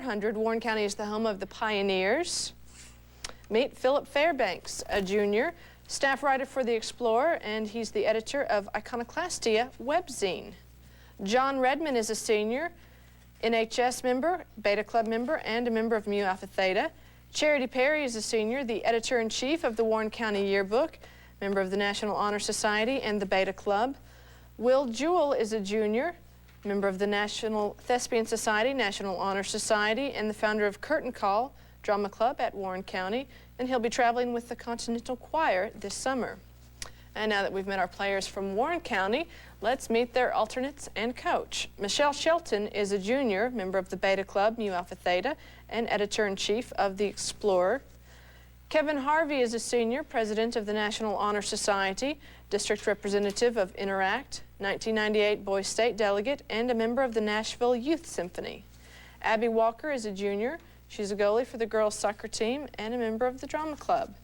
400, Warren County is the home of the Pioneers. Meet Philip Fairbanks, a junior, staff writer for The Explorer, and he's the editor of Iconoclastia webzine. John Redmond is a senior, NHS member, Beta Club member, and a member of Mu Alpha Theta. Charity Perry is a senior, the editor-in-chief of the Warren County Yearbook, member of the National Honor Society and the Beta Club. Will Jewell is a junior, member of the National Thespian Society, National Honor Society, and the founder of Curtain Call Drama Club at Warren County, and he'll be traveling with the Continental Choir this summer. And now that we've met our players from Warren County, let's meet their alternates and coach. Michelle Shelton is a junior, member of the Beta Club, Mu Alpha Theta, and editor-in-chief of The Explorer. Kevin Harvey is a senior, president of the National Honor Society, district representative of Interact, 1998 Boys State delegate, and a member of the Nashville Youth Symphony. Abby Walker is a junior. She's a goalie for the girls' soccer team and a member of the drama club.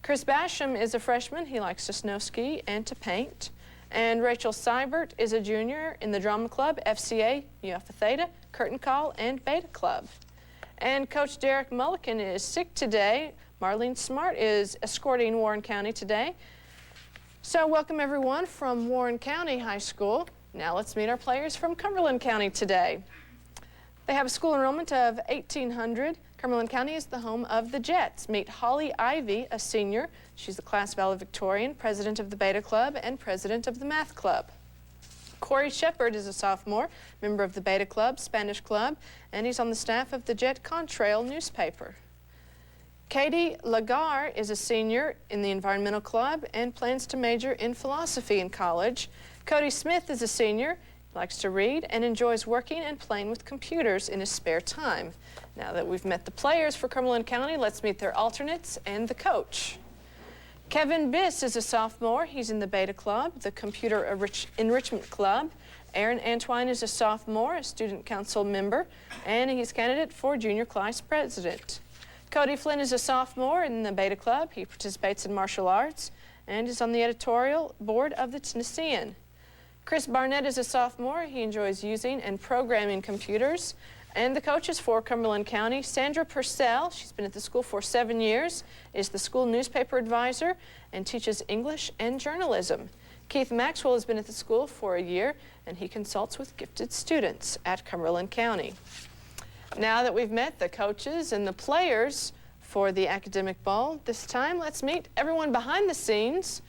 Chris Basham is a freshman. He likes to snow ski and to paint. And Rachel Seibert is a junior in the drama club, FCA, Mu Alpha Theta, Curtain Call, and Beta Club. And Coach Derek Mulliken is sick today. Marlene Smart is escorting Warren County today. So welcome everyone from Warren County High School. Now let's meet our players from Cumberland County today. They have a school enrollment of 1,800. Cumberland County is the home of the Jets. Meet Holly Ivy, a senior. She's the class valedictorian, president of the Beta Club, and president of the Math Club. Corey Shepard is a sophomore, member of the Beta Club, Spanish Club, and he's on the staff of the Jet Contrail newspaper. Katie Lagar is a senior in the Environmental Club and plans to major in philosophy in college. Cody Smith is a senior, likes to read, and enjoys working and playing with computers in his spare time. Now that we've met the players for Cumberland County, let's meet their alternates and the coach. Kevin Biss is a sophomore. He's in the Beta Club, the Computer Enrichment Club. Aaron Antwine is a sophomore, a student council member, and he's candidate for junior class president. Cody Flynn is a sophomore in the Beta Club. He participates in martial arts and is on the editorial board of the Tennessean. Chris Barnett is a sophomore. He enjoys using and programming computers. And the coaches for Cumberland County, Sandra Purcell, she's been at the school for 7 years, is the school newspaper advisor and teaches English and journalism. Keith Maxwell has been at the school for a year, and he consults with gifted students at Cumberland County. Now that we've met the coaches and the players for the academic ball, this time let's meet everyone behind the scenes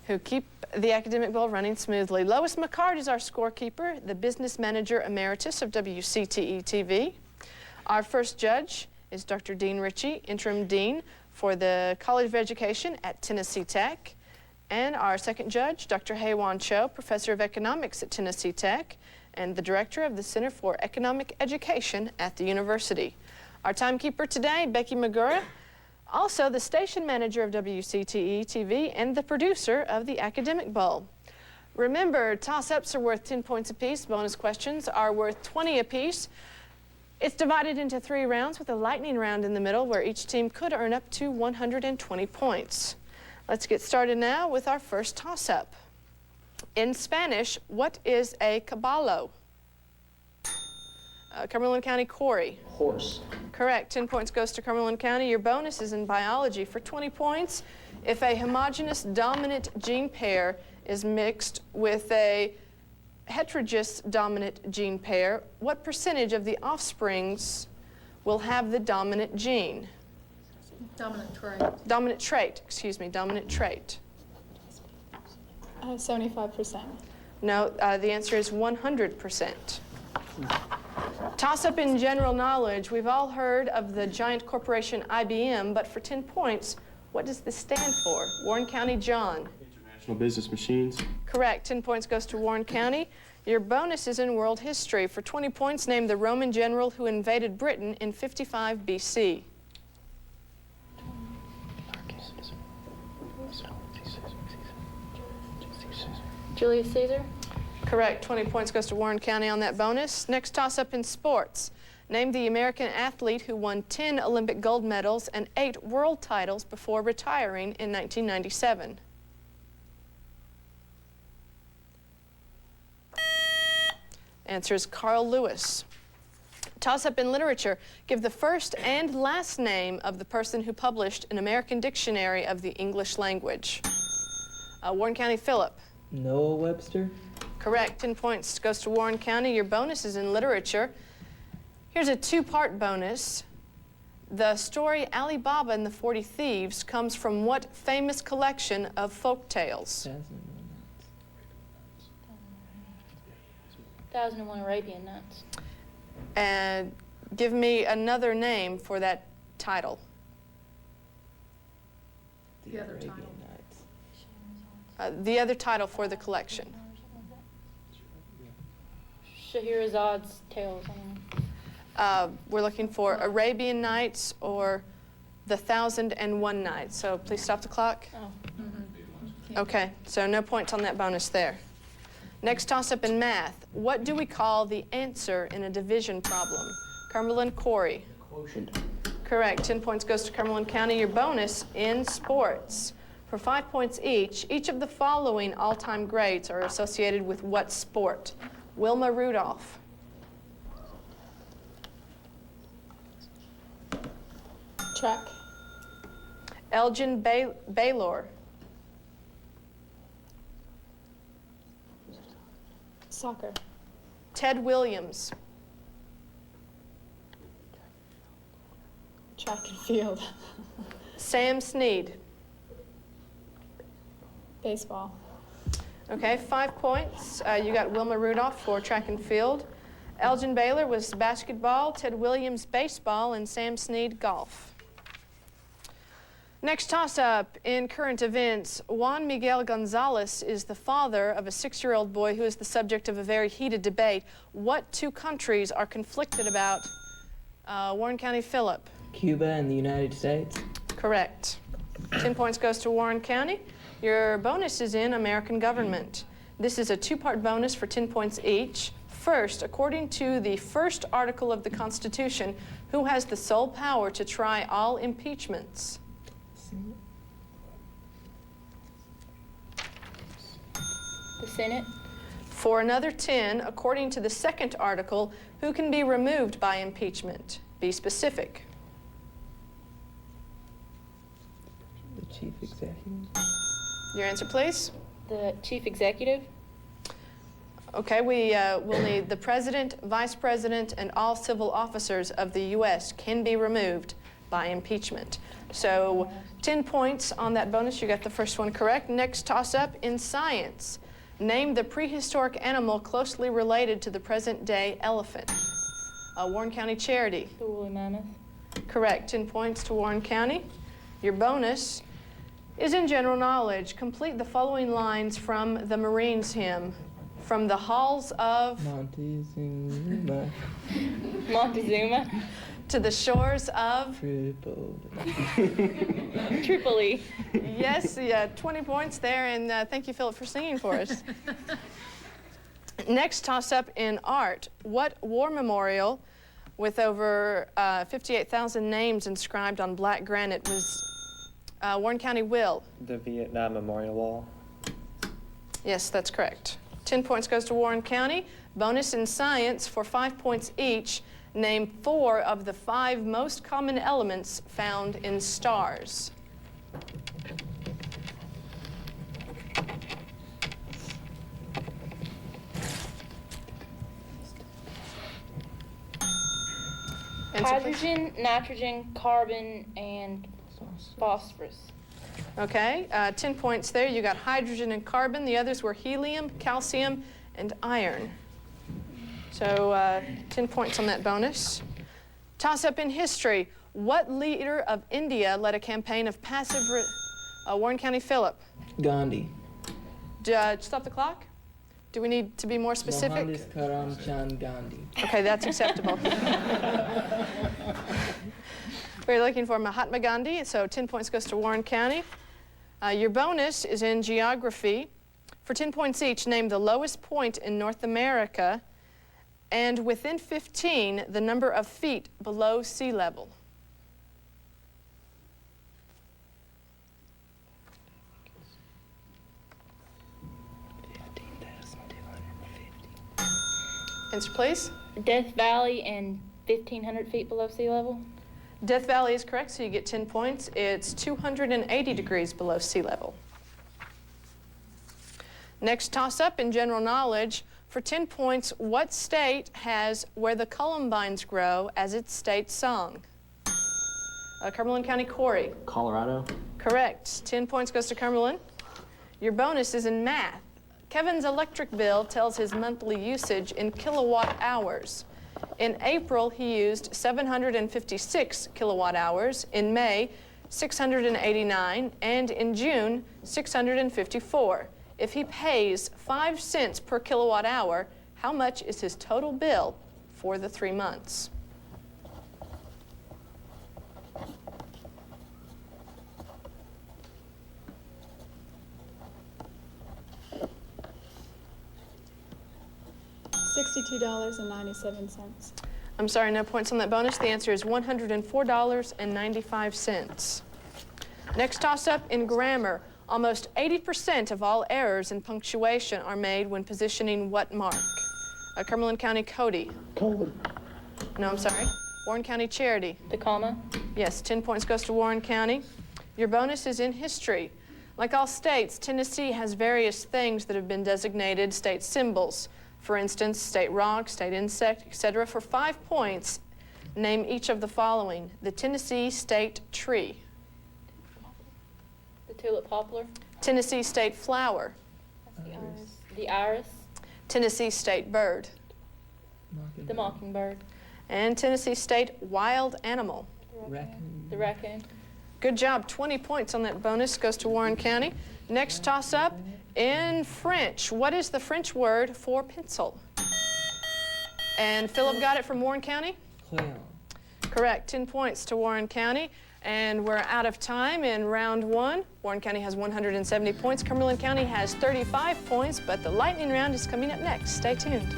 who keep the academic ball running smoothly. Lois McCart is our scorekeeper, the business manager emeritus of WCTE-TV. Our first judge is Dr. Dean Ritchie, interim dean for the College of Education at Tennessee Tech. And our second judge, Dr. Haewon Cho, professor of economics at Tennessee Tech and the director of the Center for Economic Education at the university. Our timekeeper today, Becky Magura, also the station manager of WCTE-TV and the producer of the Academic Bowl. Remember, toss-ups are worth 10 points apiece. Bonus questions are worth 20 apiece. It's divided into 3 rounds with a lightning round in the middle where each team could earn up to 120 points. Let's get started now with our first toss-up. In Spanish, what is a caballo? Cumberland County, Corey. Horse. Correct. 10 points goes to Cumberland County. Your bonus is in biology for 20 points. If a homogeneous dominant gene pair is mixed with a heterozygous dominant gene pair, what percentage of the offsprings will have the dominant gene? Dominant trait. Dominant trait, excuse me, dominant trait. 75%. No, the answer is 100%. Toss-up in general knowledge. We've all heard of the giant corporation IBM, but for 10 points, what does this stand for? Warren County, John. International Business Machines. Correct. 10 points goes to Warren County. Your bonus is in world history. For 20 points, name the Roman general who invaded Britain in 55 BC. Julius Caesar. Correct. 20 points goes to Warren County on that bonus. Next toss-up in sports. Name the American athlete who won 10 Olympic gold medals and 8 world titles before retiring in 1997. Answer is Carl Lewis. Toss-up in literature. Give the first and last name of the person who published an American dictionary of the English language. Warren County, Philip. Noah Webster. Correct. 10 points goes to Warren County. Your bonus is in literature. Here's a two-part bonus. The story Ali Baba and the 40 Thieves comes from what famous collection of folk tales? 1001 Arabian Nights. And give me another name for that title. The other title. The other title for the collection. Shahrazad's Tales. I don't know. We're looking for Arabian Nights or the 1001 Nights. So please stop the clock. Oh. Okay, so no points on that bonus there. Next toss-up in math. What do we call the answer in a division problem? Cumberland, Corey. Quotient. Correct. 10 points goes to Cumberland County. Your bonus in sports. For 5 points each of the following all-time greats are associated with what sport? Wilma Rudolph. Track. Elgin Baylor. Soccer. Ted Williams. Track and field. Sam Snead. Baseball. Okay, 5 points. You got Wilma Rudolph for track and field. Elgin Baylor was basketball, Ted Williams baseball, and Sam Snead golf. Next toss-up in current events. Juan Miguel Gonzalez is the father of a 6-year-old boy who is the subject of a very heated debate. What two countries are conflicted about? Warren County, Philip. Cuba and the United States. Correct. 10 points goes to Warren County. Your bonus is in American government. This is a two-part bonus for 10 points each. First, according to the first article of the Constitution, who has the sole power to try all impeachments? The Senate. For another 10, according to the second article, who can be removed by impeachment? Be specific. The chief executive. Your answer, please. The Chief Executive. Okay, we will need the President, Vice President, and all civil officers of the U.S. can be removed by impeachment. So 10 points on that bonus. You got the first one correct. Next toss-up in science. Name the prehistoric animal closely related to the present-day elephant. Warren County Charity. The woolly mammoth. Correct. 10 points to Warren County. Your bonus is in general knowledge. Complete the following lines from the Marines hymn. From the halls of Montezuma. Montezuma. to the shores of Tripoli. Yes, yeah, 20 points there, and thank you, Philip, for singing for us. Next toss-up in art. What war memorial with over 58,000 names inscribed on black granite was Warren County Will? The Vietnam Memorial Wall. Yes, that's correct. 10 points goes to Warren County. Bonus in science for 5 points each. Name 4 of the 5 most common elements found in stars. Answer, please. Hydrogen, nitrogen, carbon, and phosphorus. Okay, 10 points there. You got hydrogen and carbon. The others were helium, calcium, and iron. So 10 points on that bonus. Toss-up in history. What leader of India led a campaign of passive... Warren County, Philip. Gandhi. Stop the clock. Do we need to be more specific? Mohandas Karamchand Gandhi. Okay, that's acceptable. We're looking for Mahatma Gandhi, so 10 points goes to Warren County. Your bonus is in geography. For 10 points each, name the lowest point in North America and within 15, the number of feet below sea level. Answer, please. Death Valley and 1,500 feet below sea level. Death Valley is correct, so you get 10 points. It's 280 degrees below sea level. Next toss-up in general knowledge. For 10 points, what state has Where the Columbines Grow as its state song? Cumberland County, Corey. Colorado. Correct. 10 points goes to Cumberland. Your bonus is in math. Kevin's electric bill tells his monthly usage in kilowatt hours. In April, he used 756 kilowatt hours. In May, 689. And in June, 654. If he pays 5 cents per kilowatt hour, how much is his total bill for the 3 months? $62.97. I'm sorry, no points on that bonus. The answer is $104.95. Next toss-up in grammar. Almost 80% of all errors in punctuation are made when positioning what mark? Cumberland County, Cody. Colon. No, I'm sorry. Warren County, Charity. The comma. Yes, 10 points goes to Warren County. Your bonus is in history. Like all states, Tennessee has various things that have been designated state symbols. For instance, state rock, state insect, etc. For 5 points, name each of the following. The Tennessee state tree. The tulip poplar. Tennessee state flower. The iris. Tennessee state bird. The mockingbird. And Tennessee state wild animal. Raccoon. The raccoon. Good job. 20 points on that bonus goes to Warren County. Next toss-up in French. What is the French word for pencil? And Philip got it from Warren County? Crayon. Correct. 10 points to Warren County. And we're out of time in round 1. Warren County has 170 points. Cumberland County has 35 points, but the lightning round is coming up next. Stay tuned.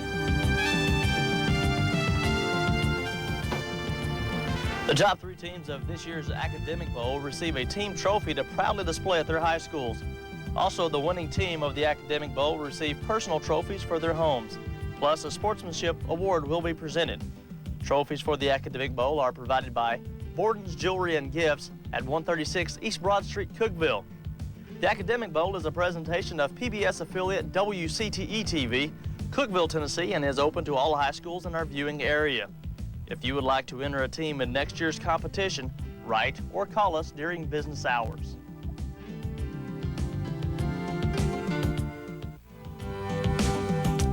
The top 3 teams of this year's Academic Bowl receive a team trophy to proudly display at their high schools. Also, the winning team of the Academic Bowl will receive personal trophies for their homes. Plus, a sportsmanship award will be presented. Trophies for the Academic Bowl are provided by Borden's Jewelry and Gifts at 136 East Broad Street, Cookeville. The Academic Bowl is a presentation of PBS affiliate WCTE-TV, Cookeville, Tennessee, and is open to all high schools in our viewing area. If you would like to enter a team in next year's competition, write or call us during business hours.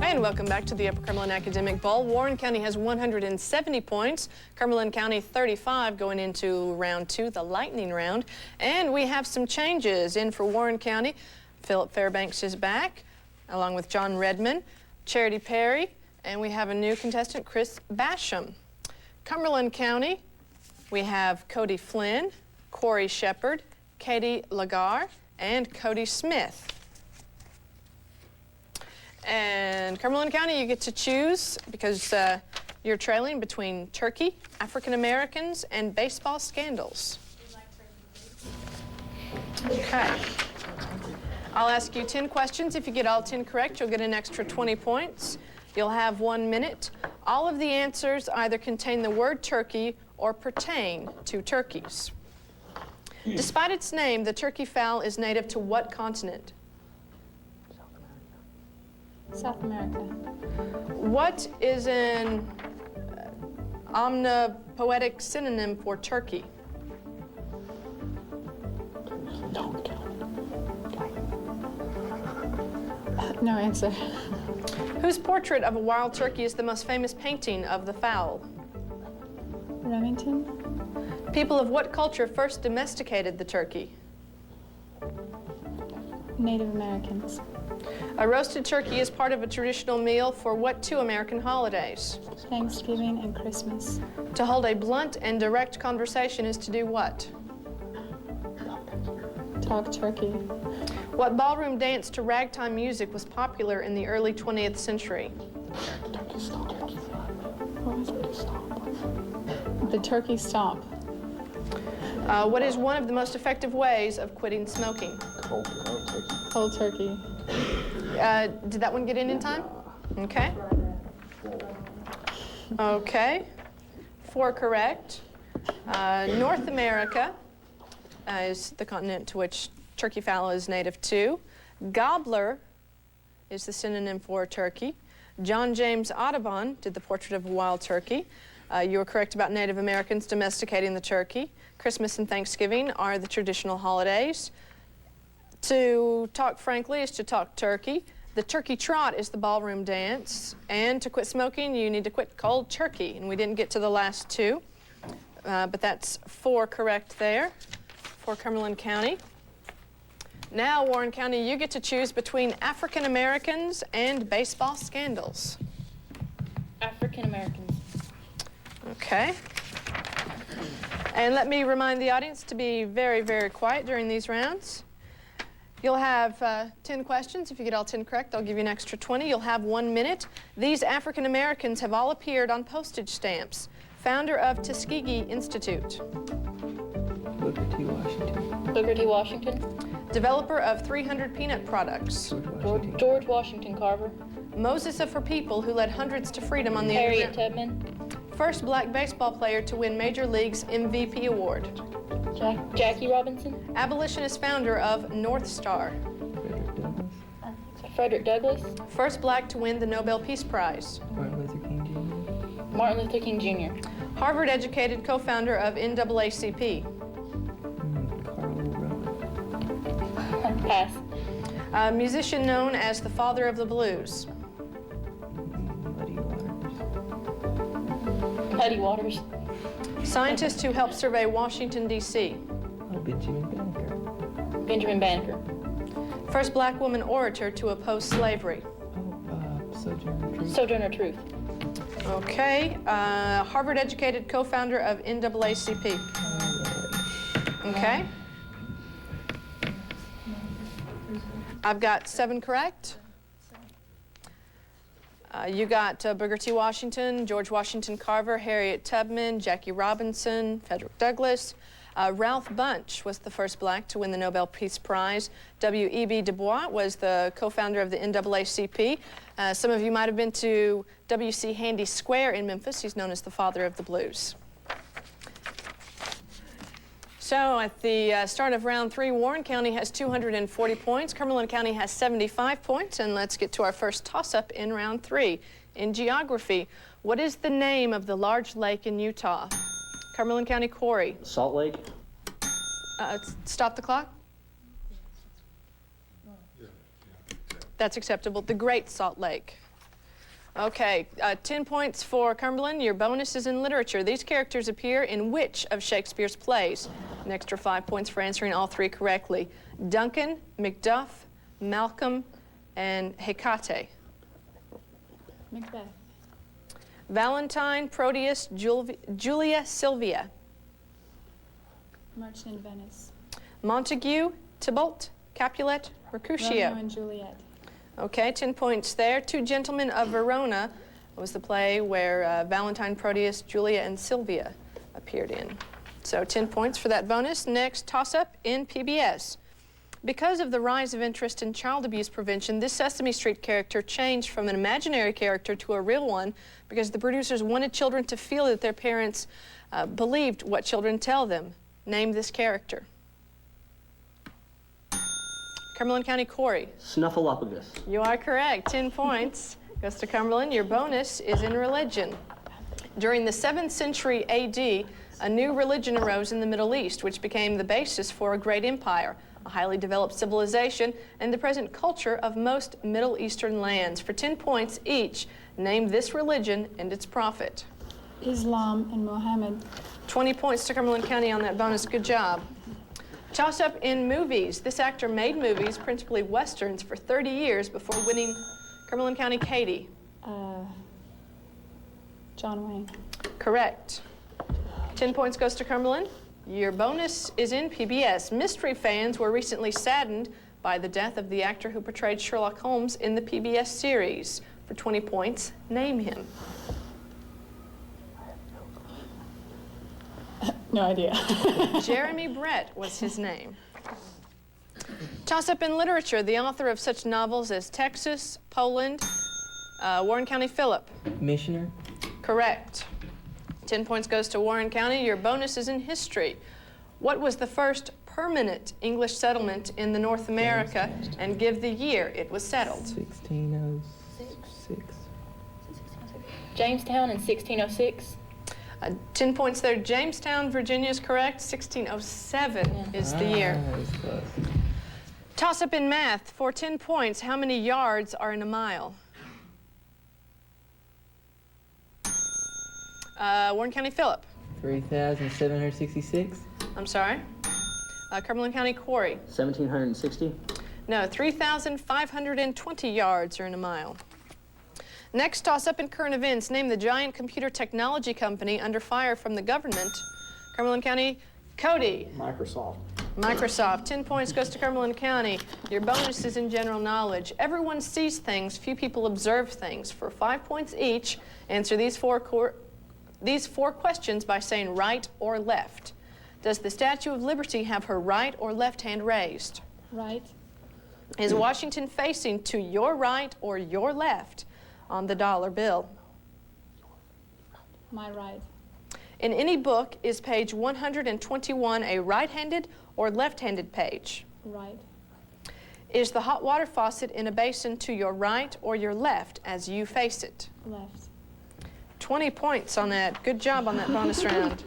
And welcome back to the Upper Cumberland Academic Bowl. Warren County has 170 points. Cumberland County 35 going into round 2, the lightning round. And we have some changes in for Warren County. Philip Fairbanks is back, along with John Redmond, Charity Perry, and we have a new contestant, Chris Basham. Cumberland County, we have Cody Flynn, Corey Shepard, Katie Lagar, and Cody Smith. And Cumberland County, you get to choose because you're trailing between turkey, African Americans, and baseball scandals. Okay. I'll ask you 10 questions. If you get all 10 correct, you'll get an extra 20 points. You'll have 1 minute. All of the answers either contain the word turkey or pertain to turkeys. Despite its name, the turkey fowl is native to what continent? South America. What is an omnipoetic synonym for turkey? No answer. Whose portrait of a wild turkey is the most famous painting of the fowl? Remington. People of what culture first domesticated the turkey? Native Americans. A roasted turkey is part of a traditional meal for what 2 American holidays? Thanksgiving and Christmas. To hold a blunt and direct conversation is to do what? Talk turkey. What ballroom dance to ragtime music was popular in the early 20th century? What was it? The turkey stomp. What is one of the most effective ways of quitting smoking? Cold turkey. Did that one get in time? Okay. Okay. 4 correct. North America is the continent to which turkey fowl is native to. Gobbler is the synonym for turkey. John James Audubon did the portrait of a wild turkey. You were correct about Native Americans domesticating the turkey. Christmas and Thanksgiving are the traditional holidays. To talk frankly is to talk turkey. The turkey trot is the ballroom dance. And to quit smoking, you need to quit cold turkey. And we didn't get to the last 2, but that's 4 correct there for Cumberland County. Now, Warren County, you get to choose between African Americans and baseball scandals. African Americans. Okay. And let me remind the audience to be very, very quiet during these rounds. You'll have 10 questions. If you get all 10 correct, I'll give you an extra 20. You'll have 1 minute. These African Americans have all appeared on postage stamps. Founder of Tuskegee Institute. Booker T. Washington. Booker T. Washington. Developer of 300 peanut products. George Washington Carver. Moses of her people who led hundreds to freedom on the Harriet underground. Tubman. First black baseball player to win Major League's MVP award. Jackie Robinson. Abolitionist founder of North Star. Frederick Douglass. Frederick Douglass. First black to win the Nobel Peace Prize. Martin Luther King Jr. Martin Luther King Jr. Harvard-educated co-founder of NAACP. Carl Rowan. Pass. A musician known as the father of the blues. Muddy Waters. Muddy Waters. Scientist who helped survey Washington, D.C. Oh, Benjamin Banneker. Benjamin Banneker. First black woman orator to oppose slavery. Oh, Sojourner Truth. Sojourner Truth. Okay. Harvard-educated co-founder of NAACP. Okay. I've got 7 correct. You got Booker T. Washington, George Washington Carver, Harriet Tubman, Jackie Robinson, Frederick Douglass. Ralph Bunche was the first black to win the Nobel Peace Prize. W.E.B. Du Bois was the co-founder of the NAACP. Some of you might have been to W.C. Handy Square in Memphis. He's known as the father of the blues. So at the start of round 3, Warren County has 240 points. Cumberland County has 75 points. And let's get to our first toss-up in round 3. In geography, what is the name of the large lake in Utah? Cumberland County, Corey. Salt Lake. Stop the clock. That's acceptable. The Great Salt Lake. Okay, 10 points for Cumberland. Your bonus is in literature. These characters appear in which of Shakespeare's plays? An extra 5 points for answering all 3 correctly. Duncan, Macduff, Malcolm, and Hecate. Macbeth. Valentine, Proteus, Julia, Sylvia. Merchant in Venice. Montague, Tybalt, Capulet, Mercutio. Romeo and Juliet. Okay, 10 points there. Two Gentlemen of Verona was the play where Valentine, Proteus, Julia, and Sylvia appeared in. So 10 points for that bonus. Next, toss-up in PBS. Because of the rise of interest in child abuse prevention, this Sesame Street character changed from an imaginary character to a real one because the producers wanted children to feel that their parents believed what children tell them. Name this character. Cumberland County, Corey. Snuffleupagus. You are correct. 10 points. Goes to Cumberland. Your bonus is in religion. During the 7th century AD, a new religion arose in the Middle East, which became the basis for a great empire, a highly developed civilization, and the present culture of most Middle Eastern lands. For 10 points each, name this religion and its prophet. Islam and Muhammad. 20 points to Cumberland County on that bonus. Good job. Toss-up in movies. This actor made movies, principally westerns, for 30 years before winning. Cumberland County, Katie. John Wayne. Correct. 10 points goes to Cumberland. Your bonus is in PBS. Mystery fans were recently saddened by the death of the actor who portrayed Sherlock Holmes in the PBS series. For 20 points, name him. No idea. Jeremy Brett was his name. Toss-up in literature. The author of such novels as Texas, Poland, Warren County, Phillip. Missioner. Correct. 10 points goes to Warren County. Your bonus is in history. What was the first permanent English settlement in the North America, and give the year it was settled? 1606. Jamestown in 1606. 10 points there. Jamestown, Virginia is correct. 1607 is the year. That was close. Toss up in math. For 10 points, how many yards are in a mile? Warren County, Philip. 3,766. I'm sorry. Cumberland County, Corey. 1,760. No, 3,520 yards are in a mile. Next, toss up in current events. Name the giant computer technology company under fire from the government. Cumberland County, Cody. Microsoft. Microsoft. 10 points goes to Cumberland County. Your bonus is in general knowledge. Everyone sees things, few people observe things. For 5 points each, answer these four questions by saying right or left. Does the Statue of Liberty have her right or left hand raised? Right. Is Washington facing to your right or your left on the dollar bill? My right. In any book, is page 121 a right-handed or left-handed page? Right. Is the hot water faucet in a basin to your right or your left as you face it? Left. 20 points on that. Good job on that bonus round.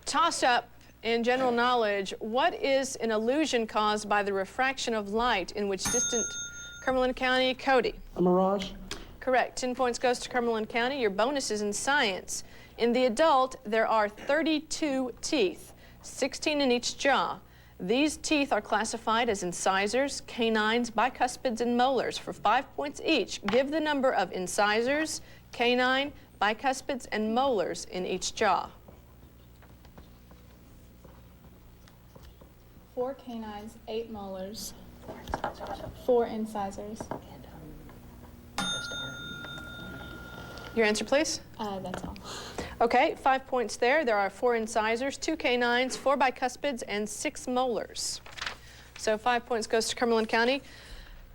Toss up in general knowledge. What is an illusion caused by the refraction of light in which distant Cumberland County, Cody? A mirage. Correct. 10 points goes to Cumberland County. Your bonus is in science. In the adult, there are 32 teeth, 16 in each jaw. These teeth are classified as incisors, canines, bicuspids, and molars. For 5 points each, give the number of incisors, canine, bicuspids, and molars in each jaw. 4 canines, 8 molars, 4 incisors. Your answer, please. That's all. Okay, 5 points there. There are 4 incisors, 2 canines, 4 bicuspids, and 6 molars. So 5 points goes to Cumberland County.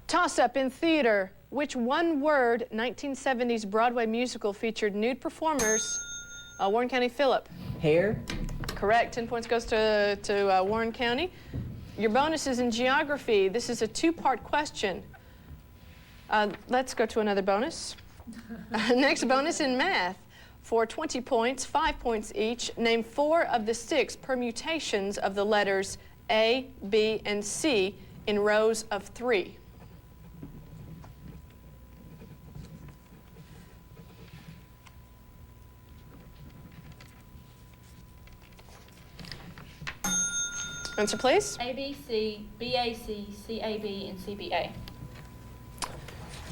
Toss up in theater. Which one-word 1970s Broadway musical featured nude performers? Warren County, Philip. Hair. Correct. 10 points goes to Warren County. Your bonus is in geography. This is a 2-part question. Let's go to another bonus. Next bonus in math. For 20 points, 5 points each, name 4 of the 6 permutations of the letters A, B, and C in rows of 3. Answer, please. ABC, BAC, CAB, and CBA.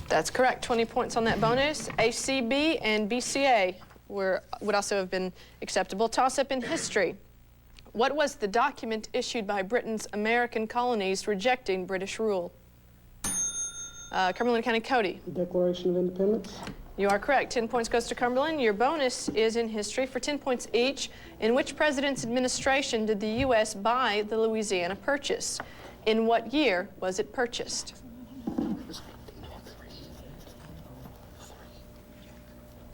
That's correct. 20 points on that bonus. ACB and BCA would also have been acceptable. Toss up in history. What was the document issued by Britain's American colonies rejecting British rule? Cumberland County, Cody. The Declaration of Independence. You are correct. 10 points goes to Cumberland. Your bonus is in history for 10 points each. In which president's administration did the U.S. buy the Louisiana Purchase? In what year was it purchased?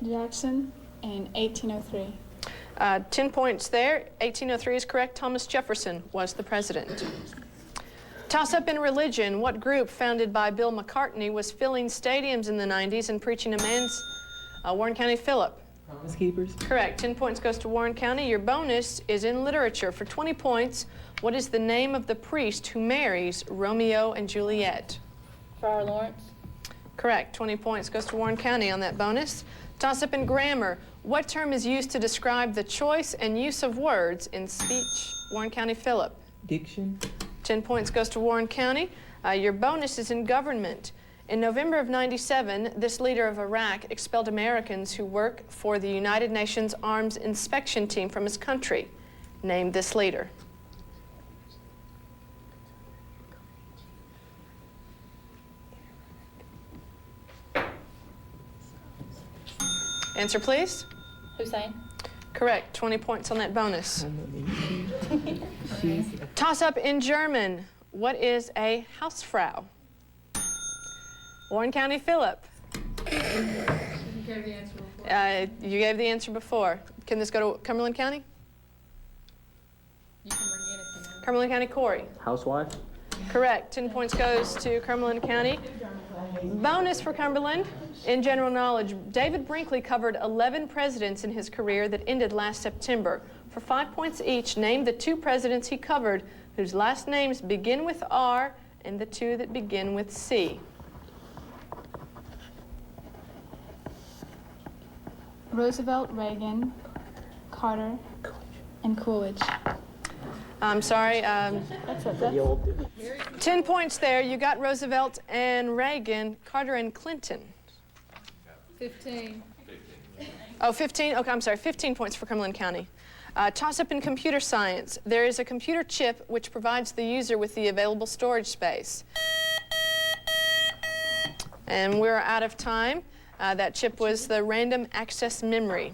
Jackson in 1803. 10 points there. 1803 is correct. Thomas Jefferson was the president. Toss up in religion. What group founded by Bill McCartney was filling stadiums in the 90s and preaching a man's Warren County, Philip? Promise Keepers. Correct. 10 points goes to Warren County. Your bonus is in literature. For 20 points, what is the name of the priest who marries Romeo and Juliet? Friar Lawrence. Correct. 20 points goes to Warren County on that bonus. Toss up in grammar. What term is used to describe the choice and use of words in speech? Warren County, Philip. Diction. 10 points goes to Warren County. Your bonus is in government. In November of '97, this leader of Iraq expelled Americans who work for the United Nations Arms Inspection Team from his country. Name this leader. Answer, please. Hussein. Correct. 20 points on that bonus. She's Toss up in German. What is a Hausfrau? Warren County, Philip. You gave the answer before. Can this go to Cumberland County? You can bring it if you know. Cumberland County, Corey. Housewife? Correct. 10 points goes to Cumberland County. Bonus for Cumberland. In general knowledge, David Brinkley covered 11 presidents in his career that ended last September. For 5 points each, name the 2 presidents he covered whose last names begin with R and the 2 that begin with C. Roosevelt, Reagan, Carter, and Coolidge. I'm sorry. That's 10 points there. You got Roosevelt and Reagan, Carter and Clinton. 15. Oh, 15? Okay, I'm sorry. 15 points for Cumberland County. Toss-up in computer science. There is a computer chip which provides the user with the available storage space. And we're out of time. That chip was the random access memory.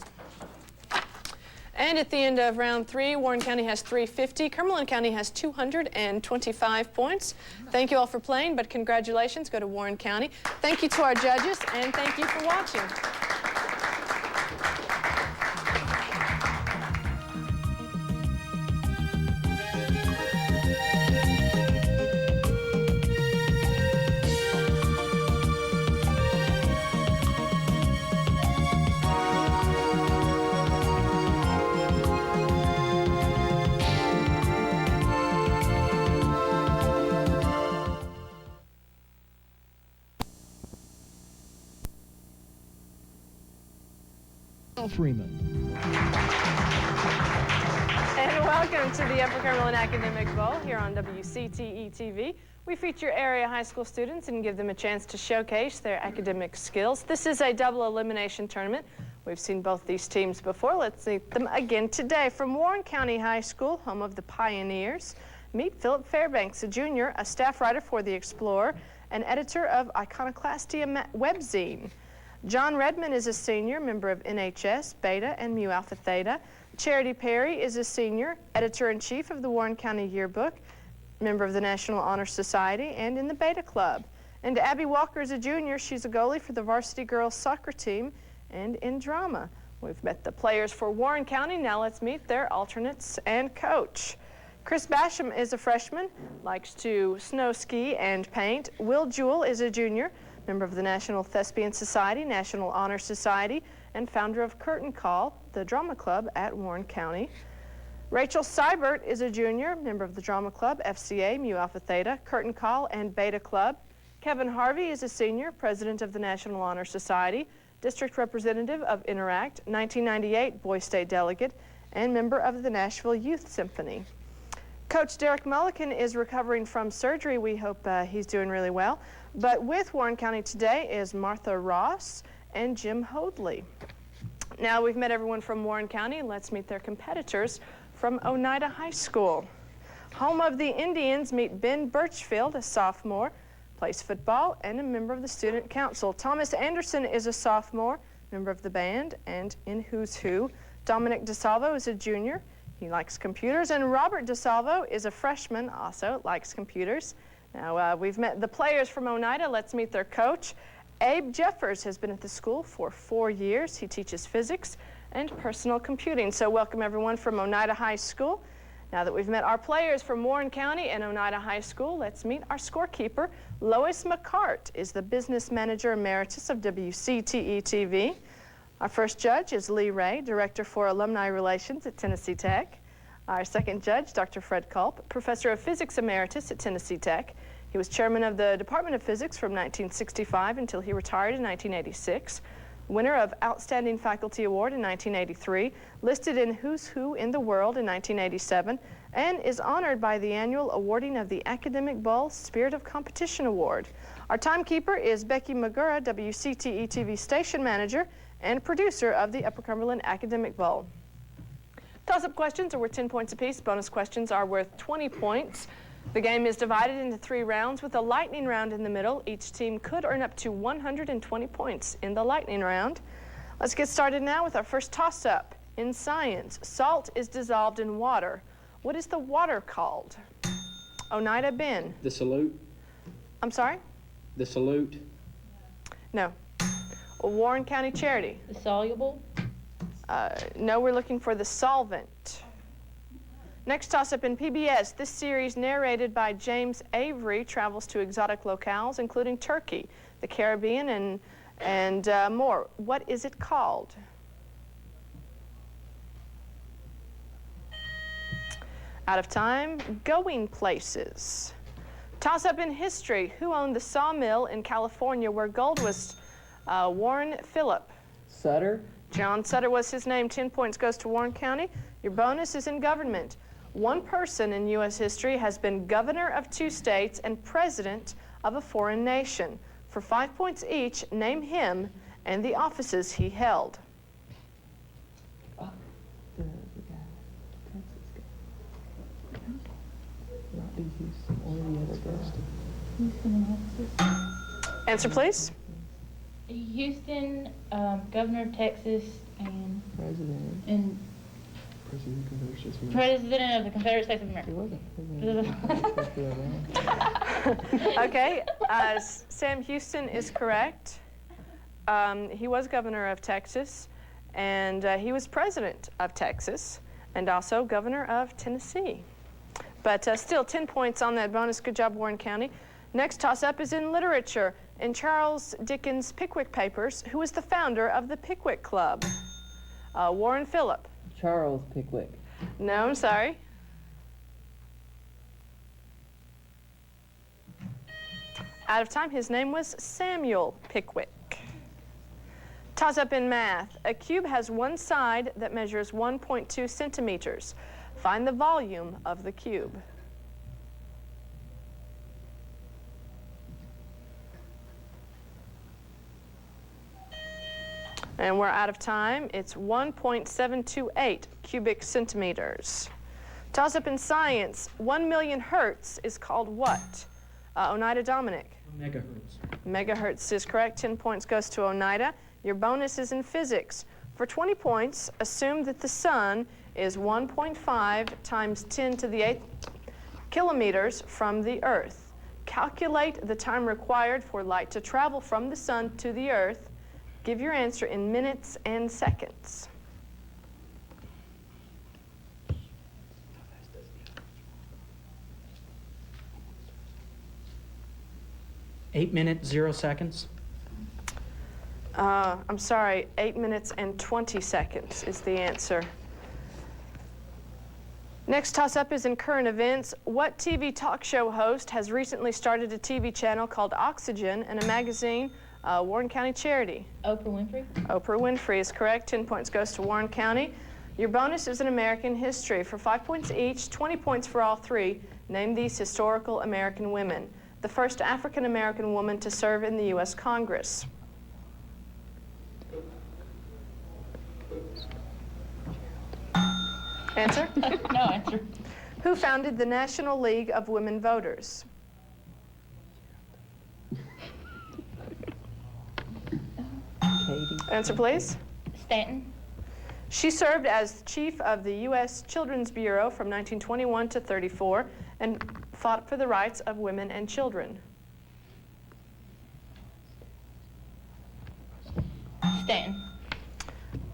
And at the end of round 3, Warren County has 350. Cumberland County has 225 points. Thank you all for playing, but congratulations go to Warren County. Thank you to our judges, and thank you for watching. Freeman. And welcome to the Upper Cumberland Academic Bowl here on WCTE-TV. We feature area high school students and give them a chance to showcase their academic skills. This is a double elimination tournament. We've seen both these teams before. Let's meet them again today. From Warren County High School, home of the Pioneers, meet Philip Fairbanks, a junior, a staff writer for The Explorer, and editor of Iconoclastia webzine. John Redmond is a senior, member of NHS, Beta, and Mu Alpha Theta. Charity Perry is a senior, editor-in-chief of the Warren County Yearbook, member of the National Honor Society, and in the Beta Club. And Abby Walker is a junior. She's a goalie for the varsity girls soccer team and in drama. We've met the players for Warren County. Now let's meet their alternates and coach. Chris Basham is a freshman, likes to snow ski and paint. Will Jewell is a junior, member of the National Thespian Society, National Honor Society, and founder of Curtain Call, the drama club at Warren County. Rachel Seibert is a junior, member of the drama club, FCA, Mu Alpha Theta, Curtain Call, and Beta Club. Kevin Harvey is a senior, president of the National Honor Society, district representative of Interact, 1998 Boy State delegate, and member of the Nashville Youth Symphony. Coach Derek Mulliken is recovering from surgery. We hope he's doing really well. But with Warren County today is Martha Ross and Jim Hoadley. Now we've met everyone from Warren County. Let's meet their competitors from Oneida High School. Home of the Indians, meet Ben Birchfield, a sophomore, plays football and a member of the student council. Thomas Anderson is a sophomore, member of the band and in Who's Who. Dominic DeSalvo is a junior. He likes computers. And Robert DeSalvo is a freshman, also likes computers. Now, we've met the players from Oneida. Let's meet their coach. Abe Jeffers has been at the school for 4 years. He teaches physics and personal computing. So welcome everyone from Oneida High School. Now that we've met our players from Warren County and Oneida High School, let's meet our scorekeeper. Lois McCart is the business manager emeritus of WCTE-TV. Our first judge is Lee Ray, director for alumni relations at Tennessee Tech. Our second judge, Dr. Fred Culp, professor of physics emeritus at Tennessee Tech. He was chairman of the Department of Physics from 1965 until he retired in 1986. Winner of Outstanding Faculty Award in 1983, listed in Who's Who in the World in 1987, and is honored by the annual awarding of the Academic Bowl Spirit of Competition Award. Our timekeeper is Becky Magura, WCTE-TV station manager and producer of the Upper Cumberland Academic Bowl. Toss-up questions are worth 10 points apiece. Bonus questions are worth 20 points. The game is divided into 3 rounds with a lightning round in the middle. Each team could earn up to 120 points in the lightning round. Let's get started now with our first toss-up. In science, salt is dissolved in water. What is the water called? Oneida Ben. The salute. I'm sorry? The salute. No. Warren County Charity. The soluble. No, we're looking for the solvent. Next toss-up in PBS. This series, narrated by James Avery, travels to exotic locales, including Turkey, the Caribbean, and more. What is it called? Out of time. Going Places. Toss-up in history. Who owned the sawmill in California where gold was? Warren Phillip. Sutter. John Sutter was his name. 10 points goes to Warren County. Your bonus is in government. One person in U.S. history has been governor of 2 states and president of a foreign nation. For 5 points each, name him and the offices he held. The guy. Texas guy. Not the Houston or the other guy. Answer, please. Houston, governor of Texas, and President. President of the Confederate States of He America. wasn't. Okay, Sam Houston is correct. He was governor of Texas, and he was president of Texas, and also governor of Tennessee. But still, 10 points on that bonus. Good job, Warren County. Next toss-up is in literature. In Charles Dickens' Pickwick Papers, who was the founder of the Pickwick Club? Warren Phillip. Charles Pickwick. No, I'm sorry. Out of time, his name was Samuel Pickwick. Toss-up in math. A cube has one side that measures 1.2 centimeters. Find the volume of the cube. And we're out of time. It's 1.728 cubic centimeters. Toss-up in science. 1 million hertz is called what? Oneida Dominic. Megahertz. Megahertz is correct. 10 points goes to Oneida. Your bonus is in physics. For 20 points, assume that the sun is 1.5 times 10 to the 8th kilometers from the Earth. Calculate the time required for light to travel from the sun to the Earth. Give your answer in minutes and seconds. Eight minutes, 0 seconds. I'm sorry, 8 minutes and 20 seconds is the answer. Next toss-up is in current events. What TV talk show host has recently started a TV channel called Oxygen and a magazine? Warren County Charity. Oprah Winfrey. Oprah Winfrey is correct. 10 points goes to Warren County. Your bonus is in American history. For 5 points each, 20 points for all three. Name these historical American women. The first African-American woman to serve in the U.S. Congress. Answer? No answer. Who founded the National League of Women Voters? Katie. Answer, please. Stanton. She served as chief of the U.S. Children's Bureau from 1921 to 34 and fought for the rights of women and children. Stanton.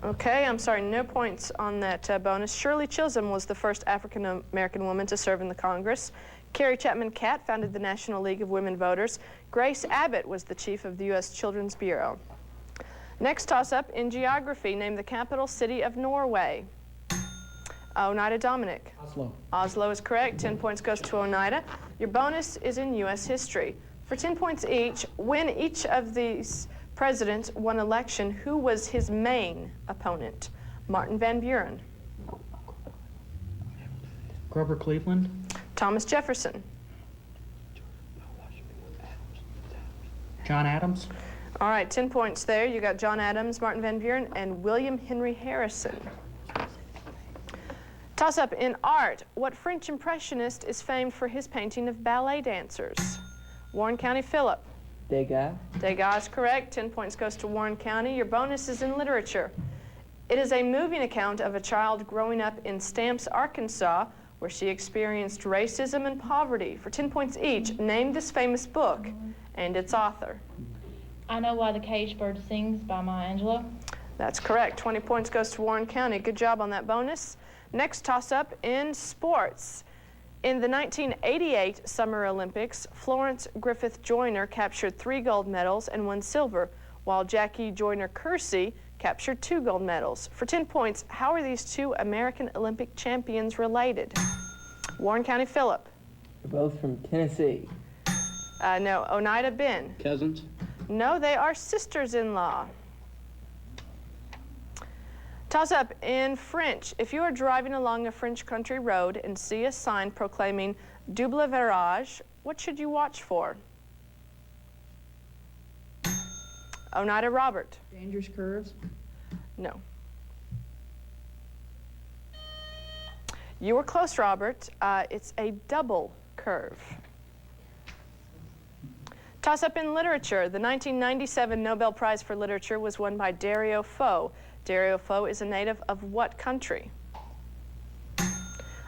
Okay, I'm sorry, no points on that bonus. Shirley Chisholm was the first African-American woman to serve in the Congress. Carrie Chapman Catt founded the National League of Women Voters. Grace Abbott was the chief of the U.S. Children's Bureau. Next toss-up in geography. Name the capital city of Norway. Oneida Dominic. Oslo. Oslo is correct. 10 points goes to Oneida. Your bonus is in U.S. history. For 10 points each, when each of these presidents won election, who was his main opponent? Martin Van Buren. Grover Cleveland. Thomas Jefferson. John Adams. All right, 10 points there. You got John Adams, Martin Van Buren, and William Henry Harrison. Toss-up in art. What French impressionist is famed for his painting of ballet dancers? Warren County Phillip. Degas. Degas is correct. 10 points goes to Warren County. Your bonus is in literature. It is a moving account of a child growing up in Stamps, Arkansas, where she experienced racism and poverty. For 10 points each, name this famous book and its author. I Know Why the Caged Bird Sings by Maya Angelou. That's correct. 20 points goes to Warren County. Good job on that bonus. Next toss-up in sports. In the 1988 Summer Olympics, Florence Griffith Joyner captured 3 gold medals and 1 silver, while Jackie Joyner Kersey captured 2 gold medals. For 10 points, how are these 2 American Olympic champions related? Warren County, Philip. They're both from Tennessee. No. Oneida, Ben. Cousins. No, they are sisters-in-law. Toss-up in French. If you are driving along a French country road and see a sign proclaiming double virage, what should you watch for? Oneida, Robert. Dangerous curves. No. You were close, Robert. It's a double curve. Toss-up in literature. The 1997 Nobel Prize for Literature was won by Dario Fo. Dario Fo is a native of what country?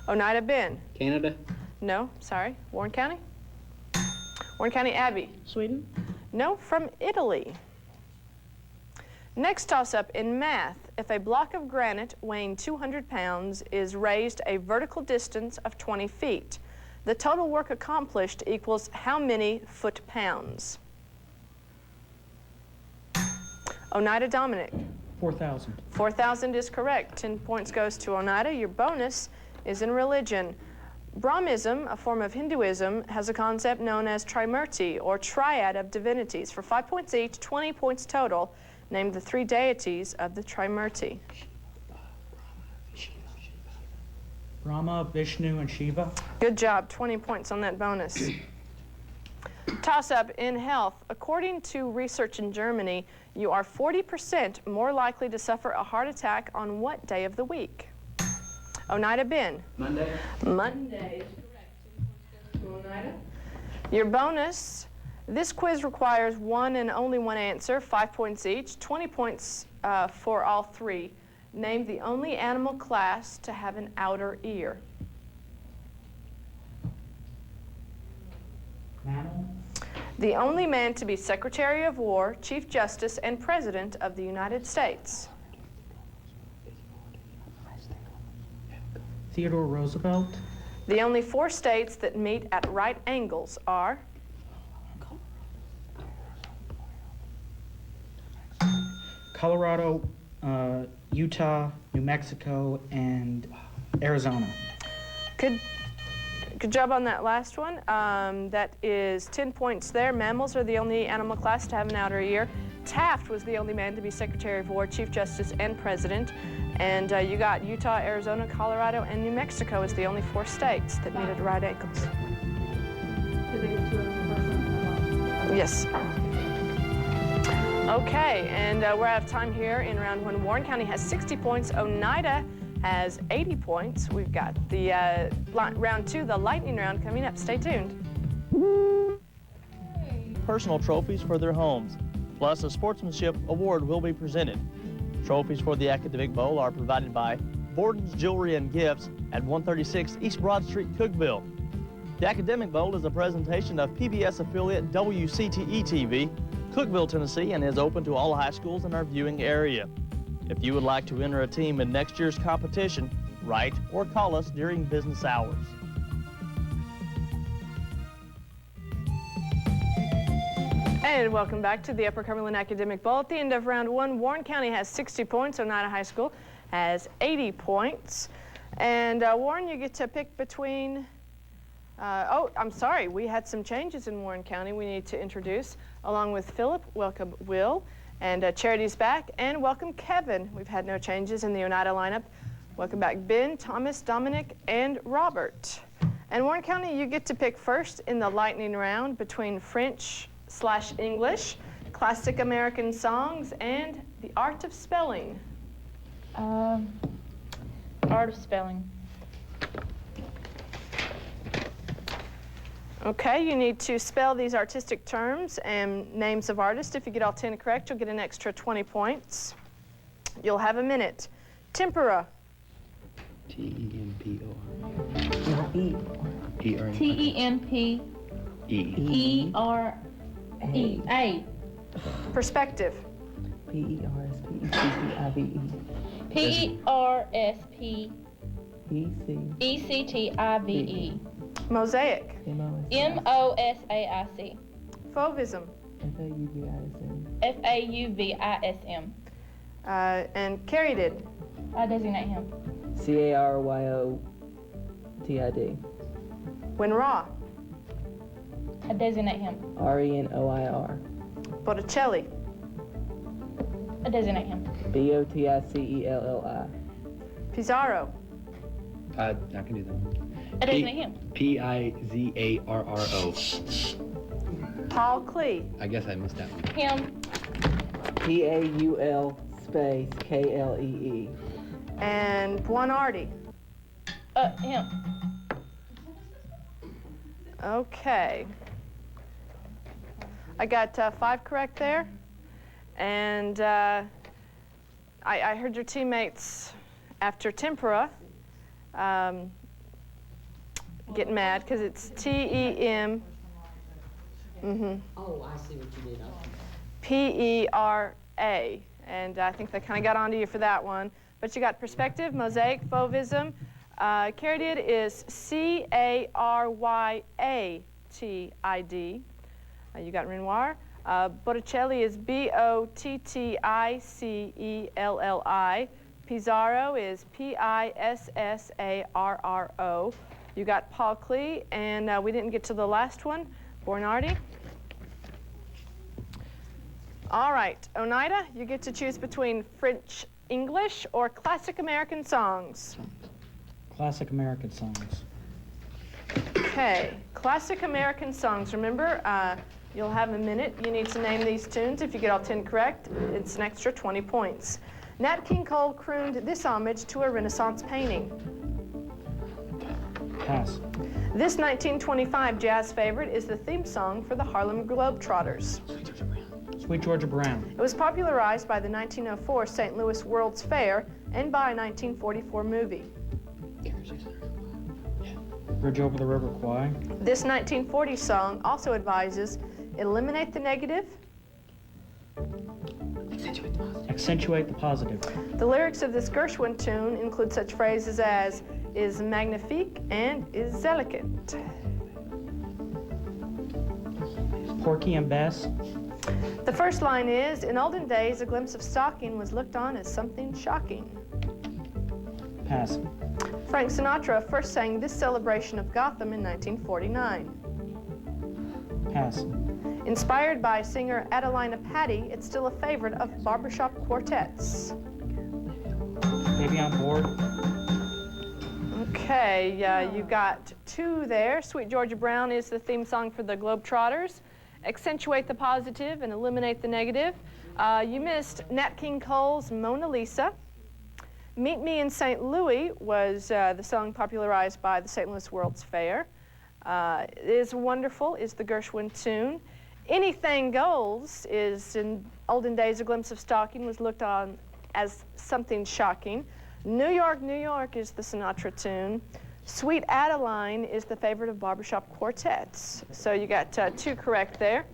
Oneida, Ben. Canada. No, sorry. Warren County? Warren County, Abby. Sweden. No, from Italy. Next toss-up in math. If a block of granite weighing 200 pounds is raised a vertical distance of 20 feet, the total work accomplished equals how many foot-pounds? Oneida, Dominic. 4,000. 4,000 is correct. 10 points goes to Oneida. Your bonus is in religion. Brahmism, a form of Hinduism, has a concept known as Trimurti, or triad of divinities. For 5 points each, 20 points total, name the 3 deities of the Trimurti. Brahma, Vishnu, and Shiva. Good job. 20 points on that bonus. Toss-up in health. According to research in Germany, you are 40% more likely to suffer a heart attack on what day of the week? Oneida, Ben. Monday. Monday is correct. 10 points goes to Oneida. Your bonus. This quiz requires 1 and only 1 answer, 5 points each, 20 points for all 3. Name the only animal class to have an outer ear. Mammal. The only man to be Secretary of War, Chief Justice, and President of the United States. Theodore Roosevelt. The only 4 states that meet at right angles are Colorado, Utah, New Mexico, and Arizona. Good job on that last one. That is 10 points there. Mammals are the only animal class to have an outer ear. Taft was the only man to be Secretary of War, Chief Justice, and President. And you got Utah, Arizona, Colorado, and New Mexico as the only 4 states that meet at right angles. Yes. Okay, and we're out of time here in round 1. Warren County has 60 points. Oneida has 80 points. We've got the round 2, the lightning round, coming up. Stay tuned. Personal trophies for their homes, plus a sportsmanship award will be presented. Trophies for the Academic Bowl are provided by Borden's Jewelry and Gifts at 136 East Broad Street, Cookeville. The Academic Bowl is a presentation of PBS affiliate WCTE-TV, Cookeville, Tennessee, and is open to all high schools in our viewing area. If you would like to enter a team in next year's competition, write or call us during business hours. And welcome back to the Upper Cumberland Academic Bowl. At the end of round 1, Warren County has 60 points. Oneida High School has 80 points. And Warren, you get to pick between... oh, I'm sorry. We had some changes in Warren County we need to introduce. Along with Philip, welcome Will. And Charity's back. And welcome Kevin. We've had no changes in the Oneida lineup. Welcome back Ben, Thomas, Dominic, and Robert. And Warren County, you get to pick first in the lightning round between French/English, classic American songs, and the art of spelling. Art of spelling. Okay, you need to spell these artistic terms and names of artists. If you get all 10 correct, you'll get an extra 20 points. You'll have a minute. Tempera. T-E-M-P-O-R. T-E-M-P-E-R-E. A. Perspective. P-E-R-S-P-E-C-T-I-V-E. P-E-R-S-P-E-C-T-I-V-E. Mosaic. M-O-S-A-I-C. Fauvism. F-A-U-V-I-S-M. F-A-U-V-I-S-M. And caryatid. I designate him. C-A-R-Y-O-T-I-D. When raw. I designate him. R-E-N-O-I-R. Botticelli. I designate him. B-O-T-I-C-E-L-L-I. Pizarro. I can do that one. I designate him. P-I-Z-A-R-R-O. Paul Klee. I guess I missed that one. Him. P-A-U-L space K-L-E-E. And Buonarroti. Him. Okay. I got 5 correct there. And I heard your teammates after tempura getting mad because it's T-E-M. Oh, I see what you did. P-E-R-A. And I think they kind of got onto you for that one. But you got perspective, mosaic, fauvism. Caryatid is C-A-R-Y-A-T-I-D. You got Renoir. Botticelli is B-O-T-T-I-C-E-L-L-I. Pizarro is P-I-S-S-A-R-R-O. You got Paul Klee, and we didn't get to the last one, Buonarroti. All right, Oneida, you get to choose between French English or classic American songs. Classic American songs. Okay, classic American songs. Remember, you'll have a minute. You need to name these tunes. If you get all 10 correct, it's an extra 20 points. Nat King Cole crooned this homage to a Renaissance painting. Pass. This 1925 jazz favorite is the theme song for the Harlem Globetrotters. Sweet Georgia Brown. It was popularized by the 1904 St. Louis World's Fair and by a 1944 movie. Bridge Over the River Kwai. This 1940 song also advises eliminate the negative. Accentuate the positive. The lyrics of this Gershwin tune include such phrases as is magnifique and is delicate. Porky and Bess. The first line is, in olden days, a glimpse of stocking was looked on as something shocking. Pass. Frank Sinatra first sang this celebration of Gotham in 1949. Pass. Inspired by singer Adelina Patti, it's still a favorite of barbershop quartets. Baby on Board. Okay, you got 2 there. Sweet Georgia Brown is the theme song for the Globetrotters. Accentuate the positive and eliminate the negative. You missed Nat King Cole's Mona Lisa. Meet Me in St. Louis was the song popularized by the St. Louis World's Fair. Is Wonderful is the Gershwin tune. Anything Goes is, in olden days, a glimpse of stocking was looked on as something shocking. New York, New York is the Sinatra tune. Sweet Adeline is the favorite of barbershop quartets. So you got 2 correct there.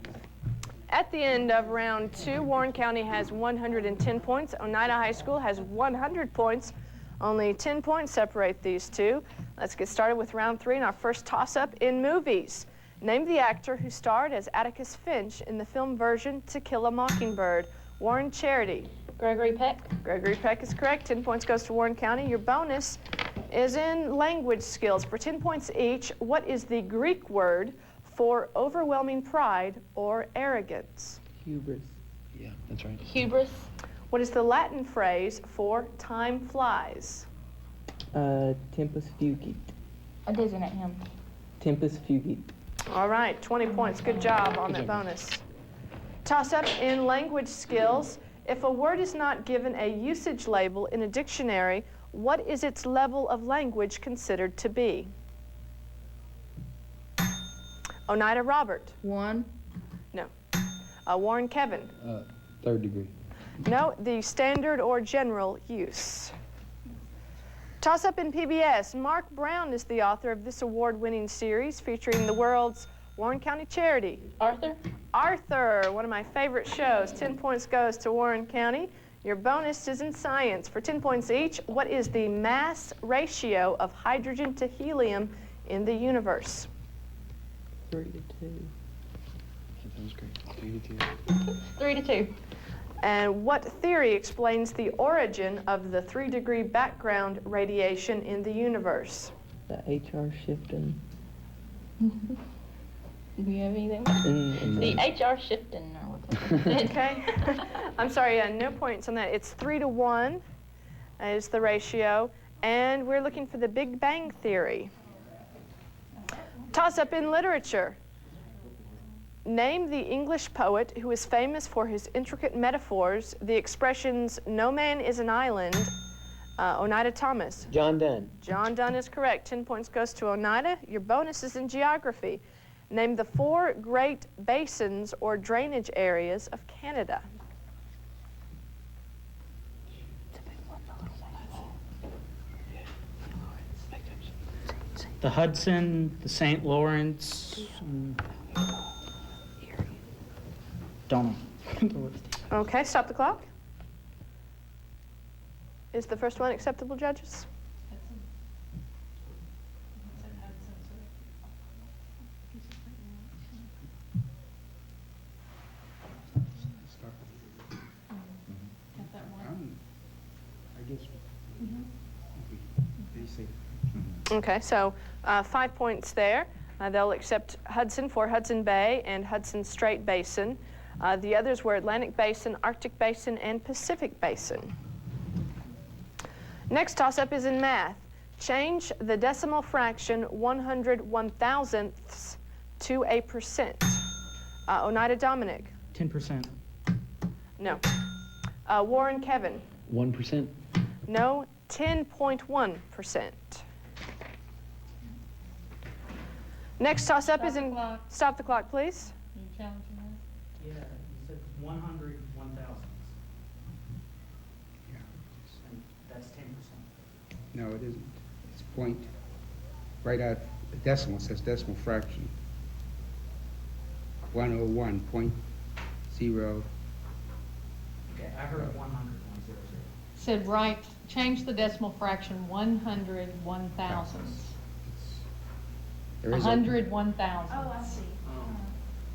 At the end of round 2, Warren County has 110 points. Oneida High School has 100 points. Only 10 points separate these two. Let's get started with round 3 and our first toss-up in movies. Name the actor who starred as Atticus Finch in the film version To Kill a Mockingbird. Warren Charity. Gregory Peck. Gregory Peck is correct. 10 points goes to Warren County. Your bonus is in language skills. For 10 points each, what is the Greek word for overwhelming pride or arrogance? Hubris. Yeah, that's right. Hubris. What is the Latin phrase for time flies? Tempus fugit. I designate him. Tempus fugit. All right, 20 points. Good job on that bonus. Toss-up in language skills. If a word is not given a usage label in a dictionary, what is its level of language considered to be? Oneida Robert. 1. No. Warren Kevin. 3rd degree. No, the standard or general use. Toss-up in PBS. Mark Brown is the author of this award-winning series featuring the world's Warren County charity. Arthur. Arthur, one of my favorite shows. 10 points goes to Warren County. Your bonus is in science. For 10 points each, what is the mass ratio of hydrogen to helium in the universe? 3 to 2. That sounds great. 3 to 2. 3 to 2. And what theory explains the origin of the 3-degree background radiation in the universe? The HR shifting. Do you have anything? The HR shifting. Okay. I'm sorry, no points on that. It's 3 to 1 is the ratio. And we're looking for the Big Bang Theory. Toss-up in literature. Name the English poet who is famous for his intricate metaphors, the expressions, no man is an island, Oneida Thomas. John Donne. John Donne is correct. 10 points goes to Oneida. Your bonus is in geography. Name the 4 great basins or drainage areas of Canada. The Hudson, the St. Lawrence. Don't know. Okay, stop the clock. Is the first one acceptable, judges? I guess. Okay, so 5 points there. They'll accept Hudson for Hudson Bay and Hudson Strait Basin. The others were Atlantic Basin, Arctic Basin, and Pacific Basin. Next toss-up is in math. Change the decimal fraction 100/1000ths to a percent. Oneida Dominic. 10%. No. Warren Kevin. 1%. No. 10.1%. Next toss-up is in... Stop the clock, please. Yeah, you said 100 1,000. Yeah. And that's 10%. No, it isn't. It's point, right out, the decimal says decimal fraction. 101.0. Okay, I heard 100 100. Said right, change the decimal fraction 100 1,000. There is 100 1,000. Oh, I see.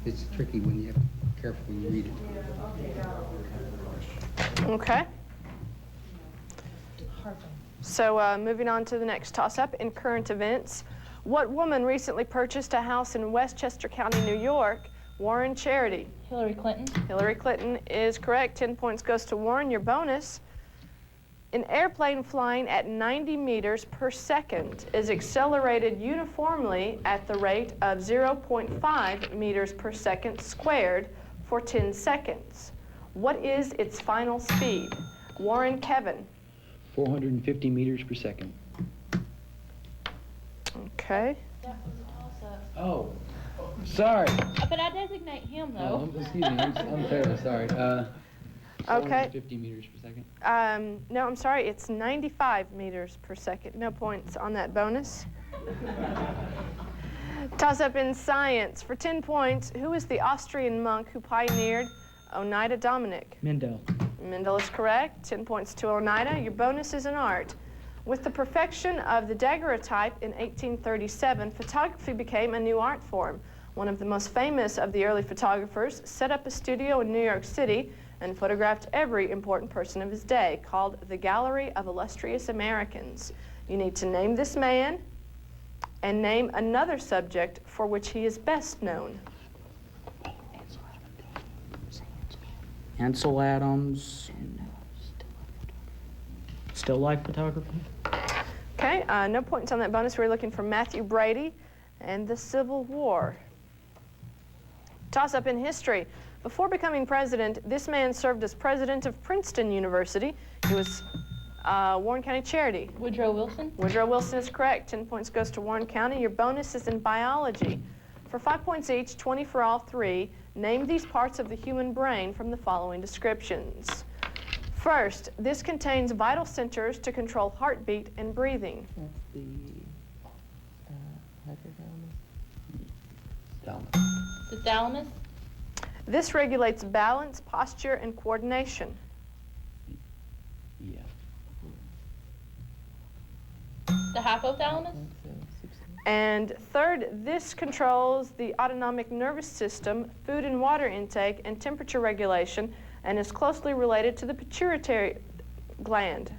It's tricky when you have to be careful when you read it. Okay. So moving on to the next toss-up in current events. What woman recently purchased a house in Westchester County, New York? Warren Charity. Hillary Clinton. Hillary Clinton is correct. 10 points goes to Warren. Your bonus. An airplane flying at 90 meters per second is accelerated uniformly at the rate of 0.5 meters per second squared for 10 seconds. What is its final speed? Warren Kevin. 450 meters per second. Okay. That was a toss-up. Oh, sorry. But I designate him, though. Excuse me, I'm terribly sorry. Okay. 450 meters per second. No, I'm sorry. It's 95 meters per second. No points on that bonus. Toss up in science. For 10 points, who is the Austrian monk who pioneered Oneida Dominic? Mendel. Mendel is correct. 10 points to Oneida. Your bonus is in art. With the perfection of the daguerreotype in 1837, photography became a new art form. One of the most famous of the early photographers set up a studio in New York City and photographed every important person of his day, called the Gallery of Illustrious Americans. You need to name this man and name another subject for which he is best known. Ansel Adams. Still life photography. Okay, no points on that bonus. We're looking for Matthew Brady and the Civil War. Toss up in history. Before becoming president, this man served as president of Princeton University. He was Warren County Charity. Woodrow Wilson. Woodrow Wilson is correct. 10 points goes to Warren County. Your bonus is in biology. For 5 points each, 20 for all three, name these parts of the human brain from the following descriptions. First, this contains vital centers to control heartbeat and breathing. That's the hypothalamus. Down. The thalamus. This regulates balance, posture, and coordination. Yeah. The hypothalamus. And third, this controls the autonomic nervous system, food and water intake, and temperature regulation, and is closely related to the pituitary gland.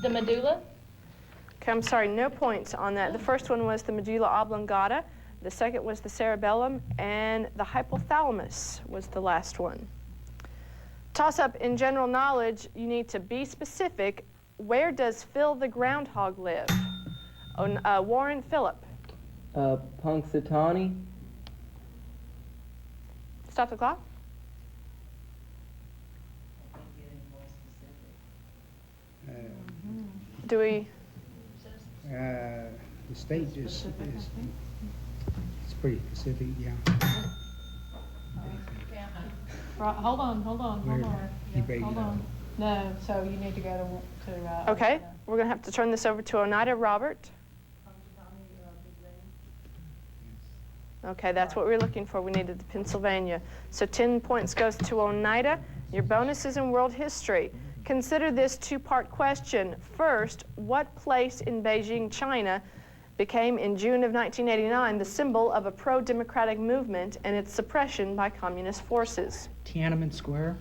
The medulla. Okay, I'm sorry, no points on that. The first one was the medulla oblongata, the second was the cerebellum, and the hypothalamus was the last one. Toss-up in general knowledge, you need to be specific. Where does Phil the groundhog live? Warren, Phillip. Punxsutawney. Stop the clock. Do we? The state is it's pretty specific, yeah. Right, hold on. Debate, Hold on. No, so you need to go to Okay, we're going to have to turn this over to Oneida Robert. Okay, that's what we were looking for. We needed the Pennsylvania. So 10 points goes to Oneida. Your bonus is in world history. Consider this two-part question. First, what place in Beijing, China, became in June of 1989 the symbol of a pro-democratic movement and its suppression by communist forces? Tiananmen Square.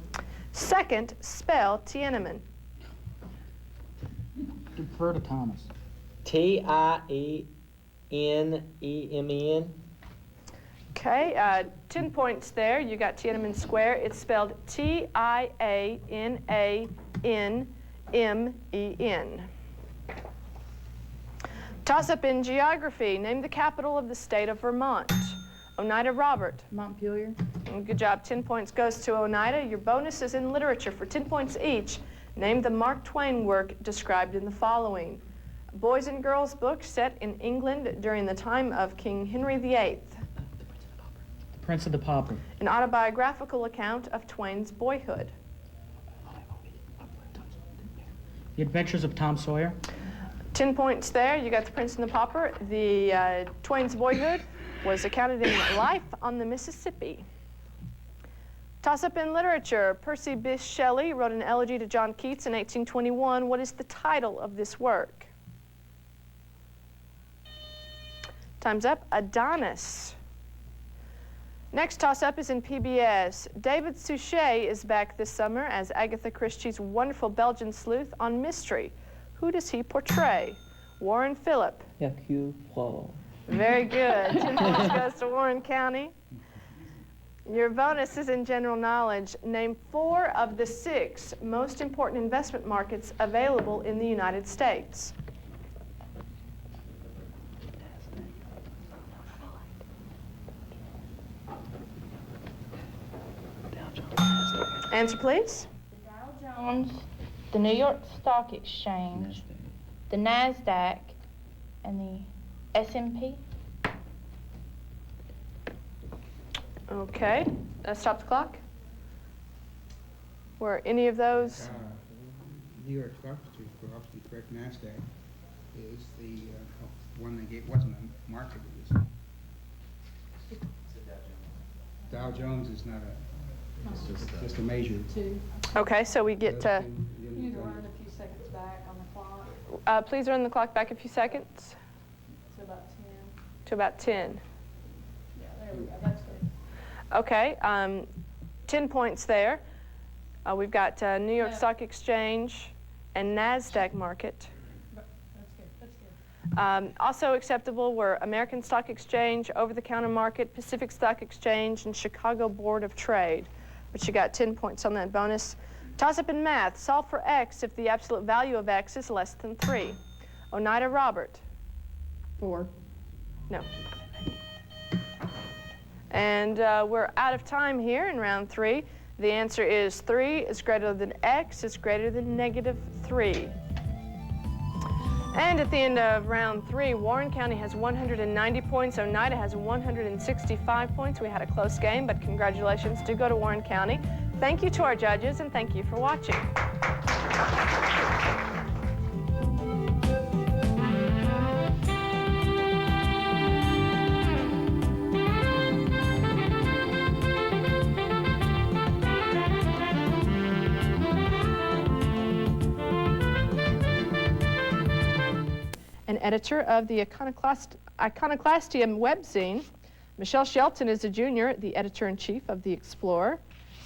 Second, spell Tiananmen. Defer to Thomas. Tianenmen. Okay, 10 points there. You got Tiananmen Square. It's spelled Tiananmen. Toss-up in geography. Name the capital of the state of Vermont. Oneida Robert. Montpelier. Good job. 10 points goes to Oneida. Your bonus is in literature for 10 points each. Name the Mark Twain work described in the following. A boys and girls book set in England during the time of King Henry VIII. The Prince of the Pauper. An autobiographical account of Twain's boyhood. The Adventures of Tom Sawyer. 10 points there. You got the Prince and the Pauper. The Twain's boyhood was accounted in Life on the Mississippi. Toss-up in literature. Percy Bysshe Shelley wrote an elegy to John Keats in 1821. What is the title of this work? Time's up. Adonis. Next toss-up is in PBS. David Suchet is back this summer as Agatha Christie's wonderful Belgian sleuth on Mystery. Who does he portray? Warren, Phillip. Hercule Poirot. Very good. 10 points goes to Warren County. Your bonus is in general knowledge. Name 4 of the 6 most important investment markets available in the United States. Answer, please. The Dow Jones, the New York Stock Exchange, the NASDAQ, and the S&P. Okay, stop the clock. Were any of those? New York Stock Exchange, for obviously correct, NASDAQ is the one that wasn't a market. It was Dow Jones is not a, it's just a measure. 2. Okay, so we get to, You need to run a few seconds back on the clock please run the clock back a few seconds to about 10. to about 10. Yeah, there we go. That's good. Okay, 10 points there. We've got New York Yeah. Stock Exchange and NASDAQ market. That's good. Also acceptable were American Stock Exchange, Over-the-Counter Market, Pacific Stock Exchange, and Chicago Board of Trade. But you got 10 points on that bonus. Toss up in math. Solve for x if the absolute value of x is less than 3. Oneida Robert. 4. No. And we're out of time here in round 3. The answer is 3 is greater than x is greater than -3. And at the end of round 3, Warren County has 190 points. Oneida has 165 points. We had a close game, but congratulations do go to Warren County. Thank you to our judges, and thank you for watching. and editor of the Iconoclastium webzine. Michelle Shelton is a junior, the editor-in-chief of The Explorer.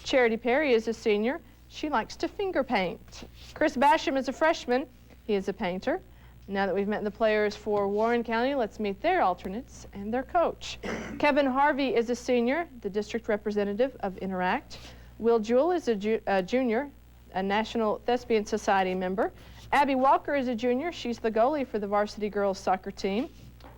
Charity Perry is a senior. She likes to finger paint. Chris Basham is a freshman. He is a painter. Now that we've met the players for Warren County, let's meet their alternates and their coach. Kevin Harvey is a senior, the district representative of Interact. Will Jewell is a junior, a National Thespian Society member. Abby Walker is a junior. She's the goalie for the varsity girls soccer team.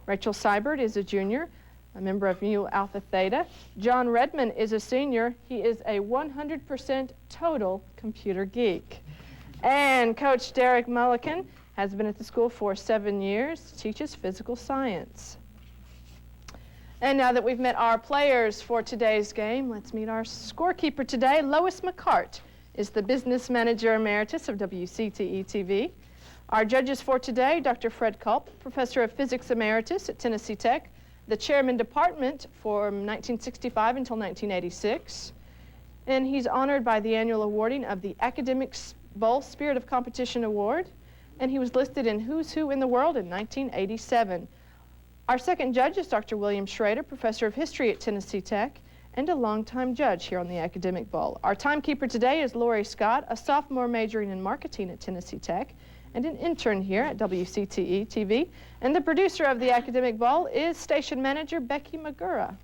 Rachel Seibert is a junior, a member of Mu Alpha Theta. John Redman is a senior. He is a 100% total computer geek. And Coach Derek Mulliken has been at the school for 7 years, teaches physical science. And now that we've met our players for today's game, let's meet our scorekeeper today. Lois McCart is the business manager emeritus of WCTE-TV. Our judges for today, Dr. Fred Culp, professor of physics emeritus at Tennessee Tech, the chairman department from 1965 until 1986. And he's honored by the annual awarding of the Academic Bowl Spirit of Competition Award. And he was listed in Who's Who in the World in 1987. Our second judge is Dr. William Schrader, professor of history at Tennessee Tech and a longtime judge here on the Academic Bowl. Our timekeeper today is Lori Scott, a sophomore majoring in marketing at Tennessee Tech and an intern here at WCTE-TV. And the producer of the Academic Bowl is station manager Becky Magura.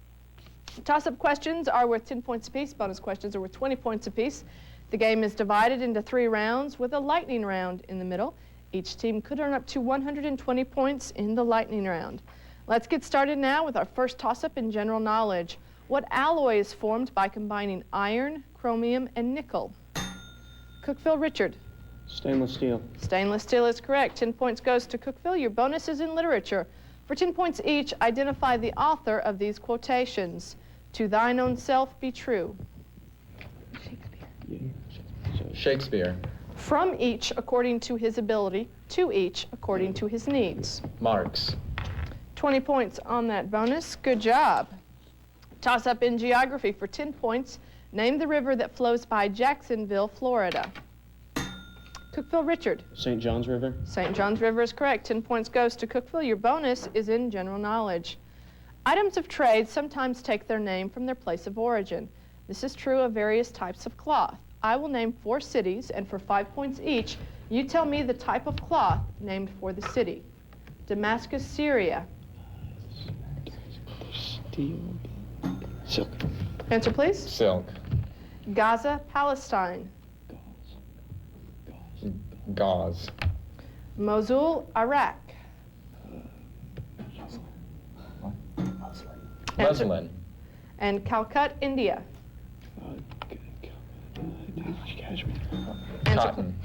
Toss-up questions are worth 10 points apiece. Bonus questions are worth 20 points apiece. The game is divided into 3 rounds with a lightning round in the middle. Each team could earn up to 120 points in the lightning round. Let's get started now with our first toss-up in general knowledge. What alloy is formed by combining iron, chromium, and nickel? Cookville Richard. Stainless steel. Stainless steel is correct. 10 points goes to Cookville. Your bonus is in literature. For 10 points each, identify the author of these quotations. To thine own self be true. Shakespeare. From each according to his ability, to each according to his needs. Marx. 20 points on that bonus. Good job. Toss up in geography for 10 points. Name the river that flows by Jacksonville, Florida. Cookville Richard. St. John's River. St. John's River is correct. 10 points goes to Cookville. Your bonus is in general knowledge. Items of trade sometimes take their name from their place of origin. This is true of various types of cloth. I will name 4 cities, and for 5 points each, you tell me the type of cloth named for the city. Damascus, Syria. Steel. Silk. Answer, please. Silk. Gaza, Palestine. Gauze. Mosul, Iraq. Muslin. And Calcutta, India. Cotton.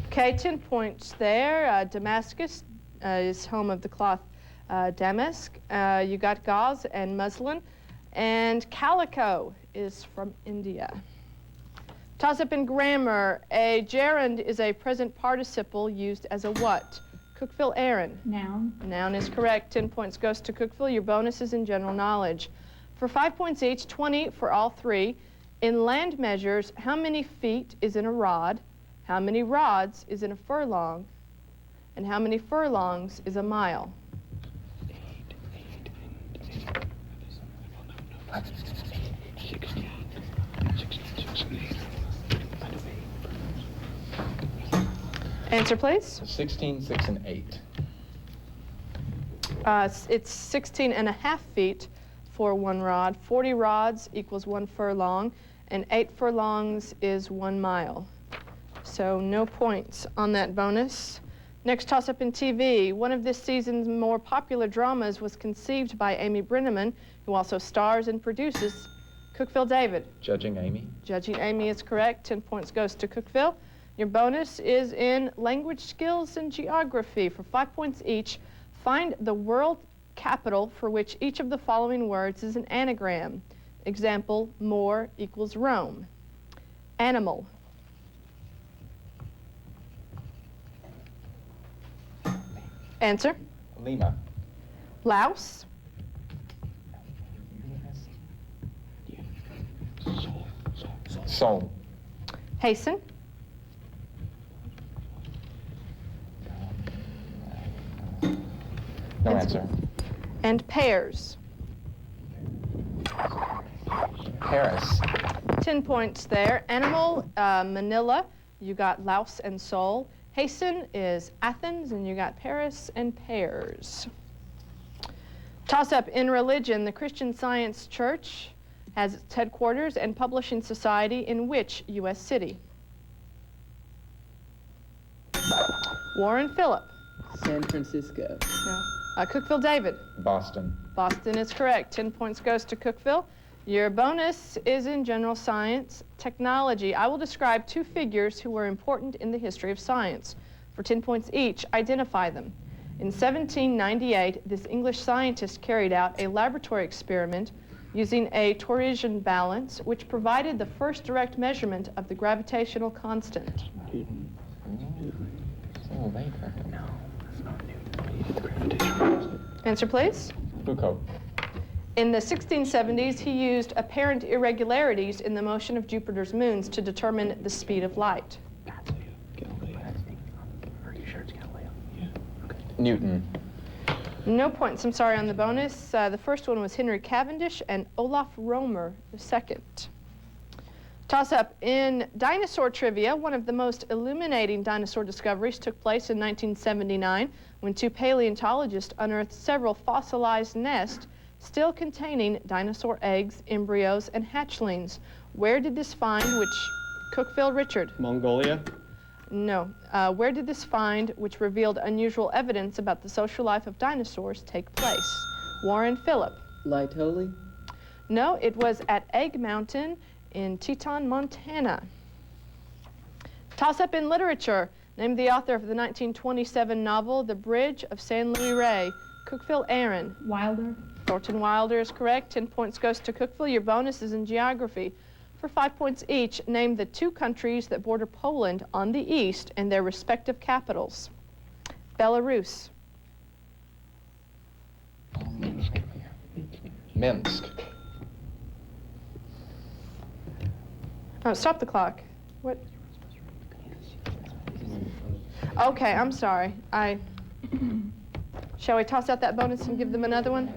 Okay, 10 points there. Damascus is home of the cloth damask. You got gauze and muslin. And calico is from India. Toss up in grammar. A gerund is a present participle used as a what? Cookville Aaron. Noun. Noun is correct. 10 points goes to Cookville. Your bonus is in general knowledge. For 5 points each, 20 for all 3. In land measures, how many feet is in a rod? How many rods is in a furlong? And how many furlongs is a mile? Answer, please. 16, 6, and 8. It's 16 and a half feet for 1 rod. 40 rods equals 1 furlong, and 8 furlongs is 1 mile. So no points on that bonus. Next toss-up in TV. One of this season's more popular dramas was conceived by Amy Brenneman, who also stars and produces Cookville David. Judging Amy. Judging Amy is correct. 10 points goes to Cookville. Your bonus is in language skills and geography. For 5 points each, find the world capital for which each of the following words is an anagram. Example, more equals Rome. Animal. Answer. Lima. Louse. Seoul. No It's- answer. And pears. Paris. 10 points there. Animal, Manila. You got Laos and Seoul. Hasten is Athens, and you got Paris and pears. Toss-up in religion. The Christian Science Church has its headquarters and publishing society in which U.S. city? Warren Phillip. San Francisco. No. Cookville David. Boston. Boston is correct. 10 points goes to Cookville. Your bonus is in general science. Technology. I will describe two figures who were important in the history of science. For 10 points each, identify them. In 1798, this English scientist carried out a laboratory experiment using a torsion balance, which provided the first direct measurement of the gravitational constant. Oh, Baker. Answer, please. Foucault. In the 1670s, he used apparent irregularities in the motion of Jupiter's moons to determine the speed of light. Newton. No points, I'm sorry, on the bonus. The first one was Henry Cavendish and Olaf Romer, the second. Toss-up in dinosaur trivia. One of the most illuminating dinosaur discoveries took place in 1979 when two paleontologists unearthed several fossilized nests still containing dinosaur eggs, embryos, and hatchlings. Where did this find, which Cookville Richard? Mongolia. No. Where did this find, which revealed unusual evidence about the social life of dinosaurs, take place? Warren Phillip. Laetoli. No, it was at Egg Mountain in Teton, Montana. Toss-up in literature. Name the author of the 1927 novel, The Bridge of San Luis Rey. Cookville Aaron. Wilder. Thornton Wilder is correct. 10 points goes to Cookville. Your bonus is in geography. For 5 points each, name the two countries that border Poland on the east and their respective capitals. Belarus. Minsk. Oh, stop the clock. What? Okay, I'm sorry. Shall we toss out that bonus and give them another one?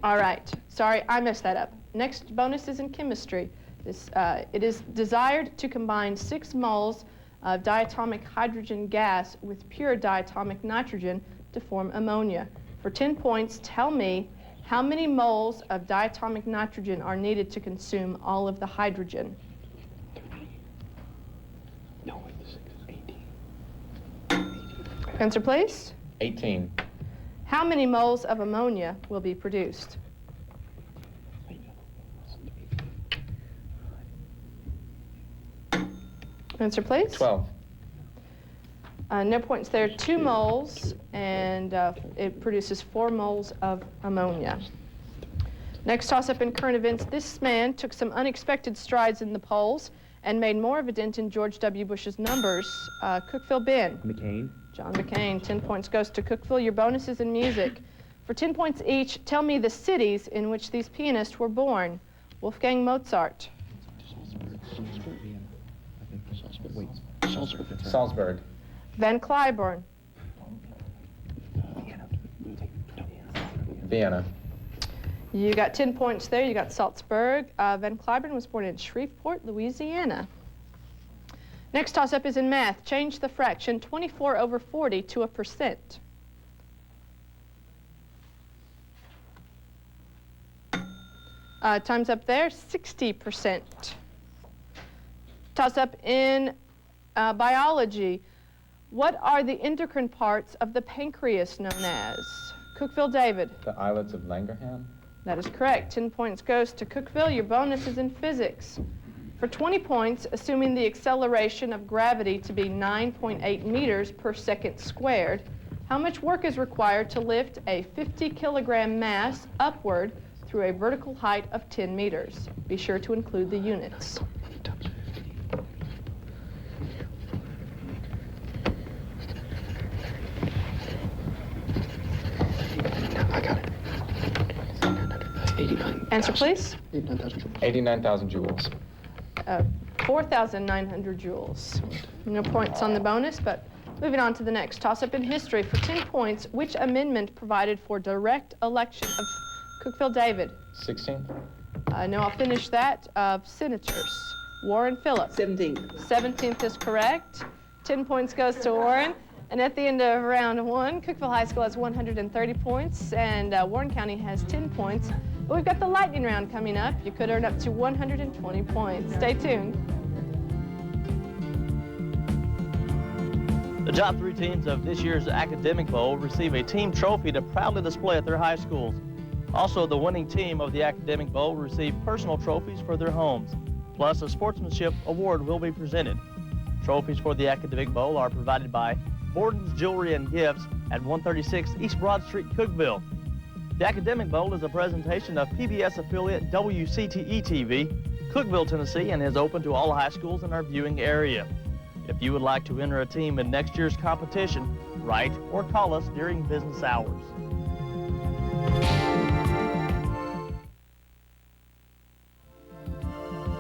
All right. Sorry, I messed that up. Next bonus is in chemistry. It is desired to combine 6 moles of diatomic hydrogen gas with pure diatomic nitrogen to form ammonia. For 10 points, tell me how many moles of diatomic nitrogen are needed to consume all of the hydrogen? No, the 6 is 18. Answer, please. 18. How many moles of ammonia will be produced? Answer, please. 12. No points there. 2 moles, and it produces 4 moles of ammonia. Next toss-up in current events. This man took some unexpected strides in the polls and made more of a dent in George W. Bush's numbers. Cookville Ben. McCain. John McCain. 10 points goes to Cookville. Your bonus is in music. For 10 points each, tell me the cities in which these pianists were born. Wolfgang Mozart. Salzburg. Van Cliburn. Vienna. You got 10 points there. You got Salzburg. Van Cliburn was born in Shreveport, Louisiana. Next toss-up is in math. Change the fraction 24 over 40 to a percent. Time's up there, 60%. Toss-up in biology. What are the endocrine parts of the pancreas known as? Cookville David. The islets of Langerhans. That is correct. 10 points goes to Cookville. Your bonus is in physics. For 20 points, assuming the acceleration of gravity to be 9.8 meters per second squared, how much work is required to lift a 50-kilogram mass upward through a vertical height of 10 meters? Be sure to include the units. I got it. 89. Answer, please. 89,000 joules. 89,000 joules. 4,900 joules. No points on the bonus, but Moving on to the next toss-up in history. For 10 points, which amendment provided for direct election of Cookeville David? 16th. No, I'll finish that. Of senators. Warren Phillip. 17th. 17th is correct. 10 points goes to Warren. And at the end of round one, Cookeville High School has 130 points, and Warren County has 10 points. But we've got the lightning round coming up. You could earn up to 120 points. Stay tuned. The top 3 teams of this year's Academic Bowl receive a team trophy to proudly display at their high schools. Also, the winning team of the Academic Bowl will receive personal trophies for their homes. Plus, a sportsmanship award will be presented. Trophies for the Academic Bowl are provided by Borden's Jewelry and Gifts at 136 East Broad Street, Cookeville. The Academic Bowl is a presentation of PBS affiliate WCTE-TV, Cookeville, Tennessee, and is open to all high schools in our viewing area. If you would like to enter a team in next year's competition, write or call us during business hours.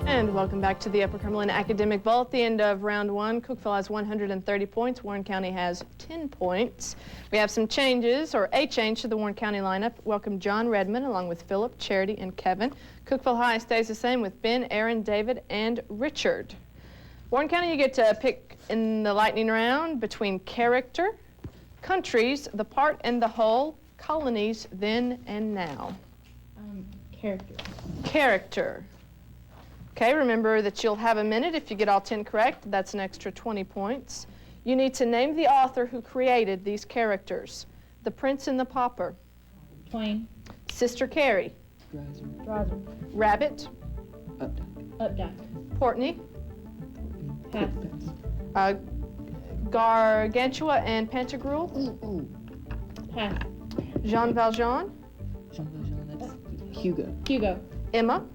And welcome back to the Upper Cumberland Academic Bowl. At the end of round one, Cookeville has 130 points. Warren County has 10 points. We have some changes, or a change to the Warren County lineup. Welcome John Redmond along with Philip, Charity, and Kevin. Cookeville High stays the same with Ben, Aaron, David, and Richard. Warren County, you get to pick in the lightning round between character, countries, the part and the whole, colonies, then and now. Character. Character. Okay, remember that you'll have a minute. If you get all 10 correct, that's an extra 20 points. You need to name the author who created these characters. The Prince and the Pauper. Twain. Sister Carrie. Dreiser. Rabbit. Updike. Portney. Pass. Gargantua and Pantagruel. Pass. Jean Valjean. Jean Valjean, that's Hugo. Hugo. Emma.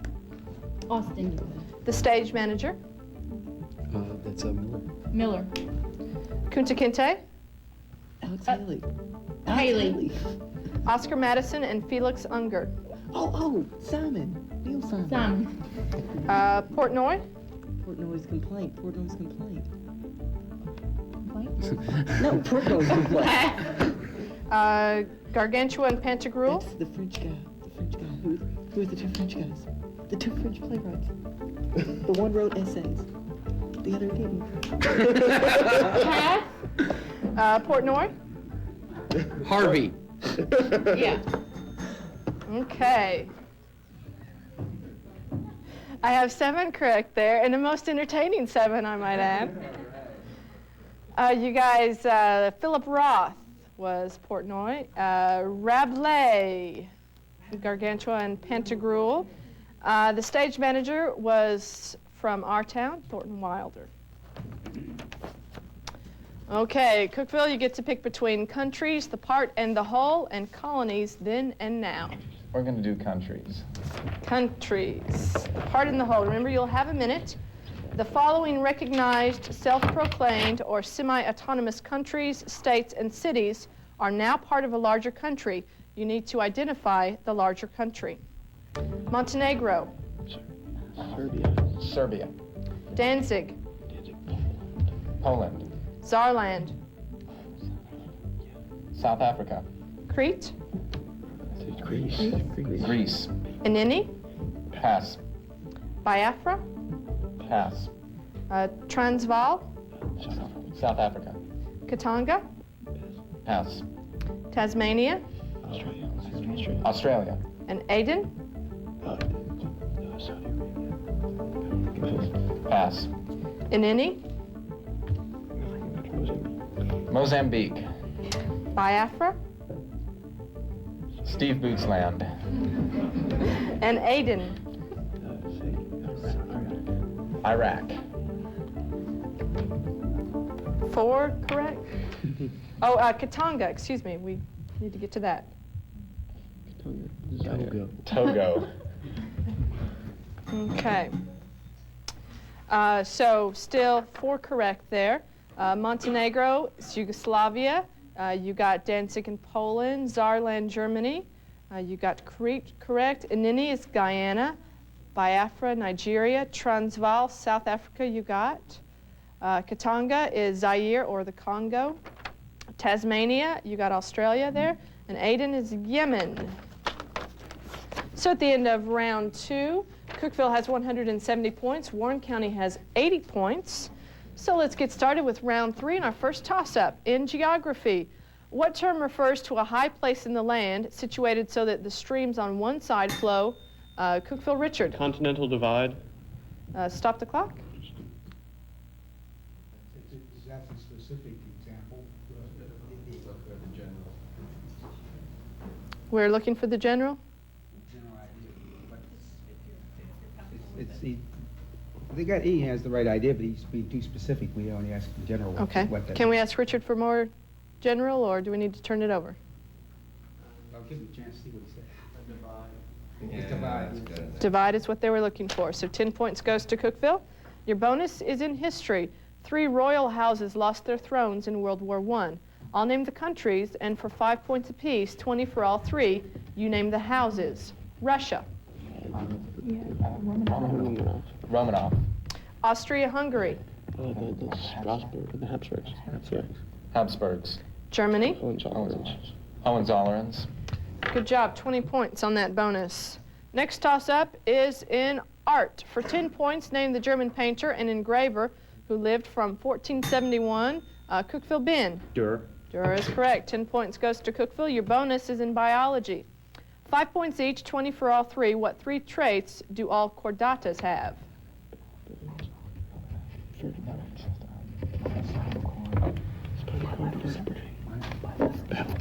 Austin. The Stage Manager. That's Miller. Miller. Kunta Kinte. Alex Haley. Haley. Oscar Madison and Felix Unger. Oh, Simon. Neil Simon. Simon. Portnoy. Portnoy's complaint. Portnoy's complaint. Complaint? No, Portnoy's complaint. Gargantua and Pantagruel. That's the French guy. The French guy. Who are the 2 French guys? The 2 French playwrights. The one wrote essays. The other didn't. Pass. Portnoy. Harvey. Yeah. Okay. I have 7 correct there, and the most entertaining 7, I might add. You guys, Philip Roth was Portnoy. Rabelais, Gargantua and Pantagruel. The Stage Manager was from our town, Thornton Wilder. Okay, Cookeville, you get to pick between countries, the part and the whole, and colonies, then and now. We're going to do countries. Countries, the part and the whole. Remember, you'll have a minute. The following recognized, self-proclaimed, or semi-autonomous countries, states, and cities are now part of a larger country. You need to identify the larger country. Montenegro. Serbia. Danzig. Poland. Saarland. South Africa. Crete. Greece. Anini. Pass. Biafra. Pass. Transvaal. South Africa. Katanga. Pass. Tasmania. Australia. And Aden. Pass. Anini. Mozambique. Biafra. Steve Bootsland. And Aden. Iraq. 4 correct? Oh, Katanga, excuse me. We need to get to that. Togo. Okay. So still 4 correct there. Montenegro is Yugoslavia. You got Danzig in Poland. Saarland, Germany. You got Crete correct. Anini is Guyana. Biafra, Nigeria. Transvaal, South Africa, you got. Katanga is Zaire or the Congo. Tasmania, you got Australia there. And Aden is Yemen. So at the end of round 2, Cookeville has 170 points. Warren County has 80 points. So let's get started with round 3 and our first toss-up. In geography, what term refers to a high place in the land situated so that the streams on one side flow? Cookeville, Richard. Continental divide. Stop the clock. Is that the specific example? We're looking for the general. General idea, but they got E has the right idea, but he's being too specific. We only ask in general. Okay. Can we ask Richard for more general, or do we need to turn it over? I'll give him a chance to see what he said. It's divide. Divide is what they were looking for. So 10 points goes to Cookeville. Your bonus is in history. 3 royal houses lost their thrones in World War I. I'll name the countries, and for 5 points apiece, 20 for all 3, you name the houses. Russia. Romanov. Austria-Hungary. The Strasbourg, the Habsburgs. Habsburgs. Germany. Hohenzollerns. Good job, 20 points on that bonus. Next toss-up is in art. For 10 points, name the German painter and engraver who lived from 1471. Cookeville, Ben. Dürer. Dürer is correct. 10 points goes to Cookeville. Your bonus is in biology. 5 points each, 20 for all 3. What 3 traits do all chordatas have?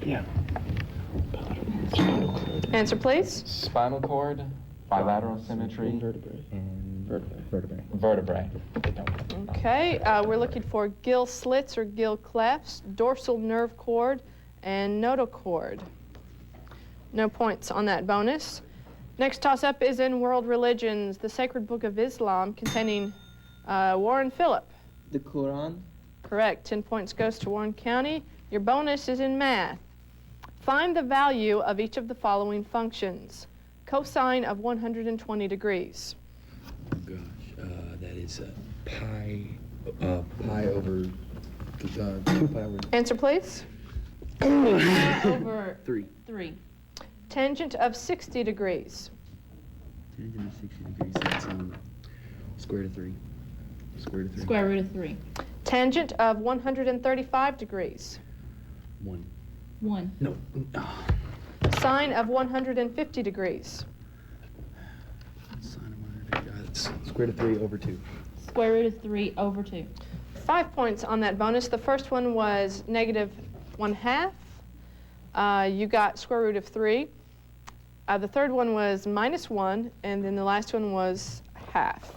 Yeah. Answer, please. Spinal cord, bilateral symmetry, And vertebrae. vertebrae. Okay, we're looking for gill slits or gill clefts, dorsal nerve cord, and notochord. No points on that bonus. Next toss-up is in world religions, the Sacred Book of Islam containing Warren Phillip. The Quran. Correct. 10 points goes to Warren County. Your bonus is in math. Find the value of each of the following functions. Cosine of 120 degrees. Oh gosh, that is pi over 2 pi over Answer, please. Over 3. 3. Tangent of 60 degrees. Tangent of 60 degrees. That's square root of 3. Square root of 3. Square root of 3. Tangent of 135 degrees. 1. 1. No. Sine of 150 degrees. Sine of 150. That's square root of 3 over 2. Square root of 3 over 2. 5 points on that bonus. The first one was negative 1/2. You got square root of 3. The third one was -1, and then the last one was half.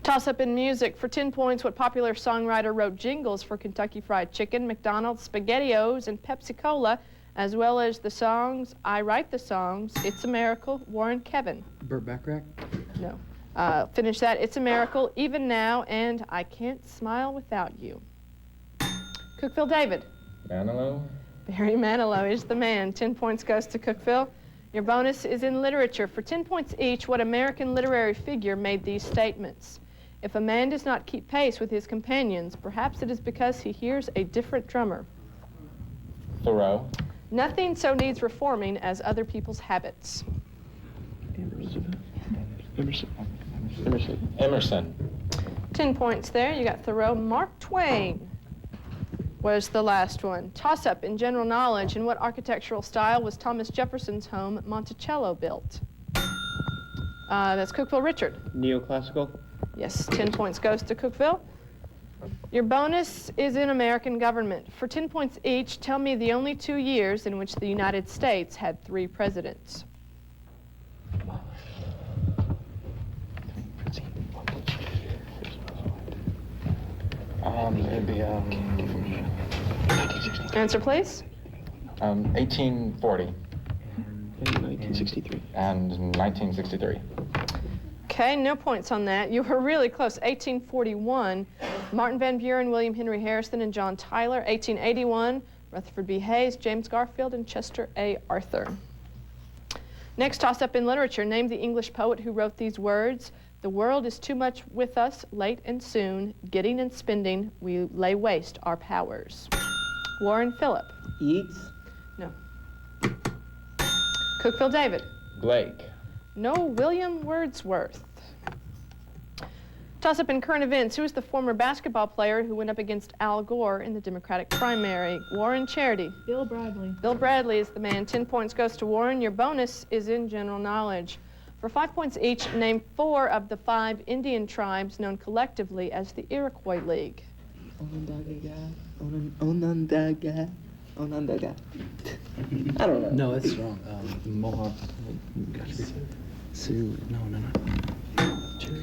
Toss-up in music. For 10 points, what popular songwriter wrote jingles for Kentucky Fried Chicken, McDonald's, SpaghettiOs, and Pepsi-Cola, as well as the songs I Write the Songs, It's a Miracle, Warren Kevin? Burt Bacharach. No. Finish that. It's a Miracle, Even Now, and I Can't Smile Without You. Cookeville, David. Manilow. Barry Manilow is the man. 10 points goes to Cookeville. Your bonus is in literature. For 10 points each, what American literary figure made these statements? If a man does not keep pace with his companions, perhaps it is because he hears a different drummer. Thoreau. Nothing so needs reforming as other people's habits. Emerson. 10 points there. You got Thoreau. Mark Twain was the last one. Toss-up in general knowledge. In what architectural style was Thomas Jefferson's home, Monticello, built? That's Cookeville, Richard. Neoclassical. Yes, 10 points goes to Cookeville. Your bonus is in American government. For 10 points each, tell me the only 2 years in which the United States had 3 presidents. Maybe, Answer, please. 1840 1963. and 1963. Okay, no points on that. You were really close. 1841, Martin Van Buren, William Henry Harrison, and John Tyler. 1881, Rutherford B. Hayes, James Garfield, and Chester A. Arthur. Next toss-up in literature. Name the English poet who wrote these words. The world is too much with us, late and soon. Getting and spending, we lay waste our powers. Warren Phillip. Yeats. No. Cookville David. Blake. No. William Wordsworth. Toss up in current events. Who is the former basketball player who went up against Al Gore in the Democratic primary? Warren Charity. Bill Bradley. Bill Bradley is the man. 10 points goes to Warren. Your bonus is in general knowledge. For 5 points each, name 4 of the 5 Indian tribes known collectively as the Iroquois League. Onondaga. Onondaga. I don't know. No, that's wrong. Mohawk. Sioux. No.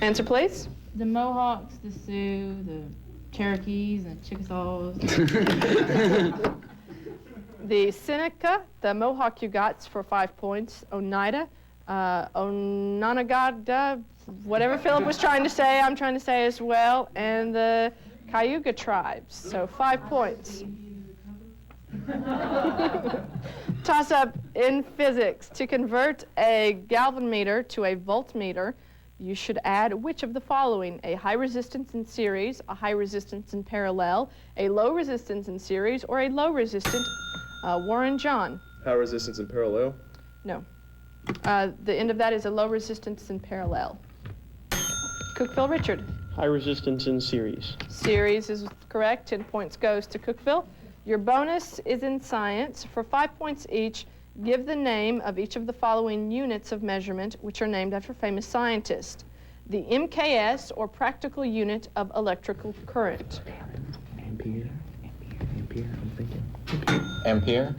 Answer, please. The Mohawks, the Sioux, the Cherokees, and Chickasaws. The Seneca, the Mohawk Ugats for 5 points. Oneida, Onondaga, whatever Philip was trying to say, I'm trying to say as well, and the Cayuga tribes. So 5 points. Toss up in physics. To convert a galvanometer to a voltmeter, you should add which of the following? A high resistance in series, a high resistance in parallel, a low resistance in series, or a low resistance? Warren John. High resistance in parallel. No. The end of that is a low resistance in parallel. Cookville Richard. High resistance in series. Series is correct. 10 points goes to Cookville. Your bonus is in science. For 5 points each, give the name of each of the following units of measurement, which are named after famous scientists. The MKS, or practical unit of electrical current. Ampere, I'm thinking. Ampere.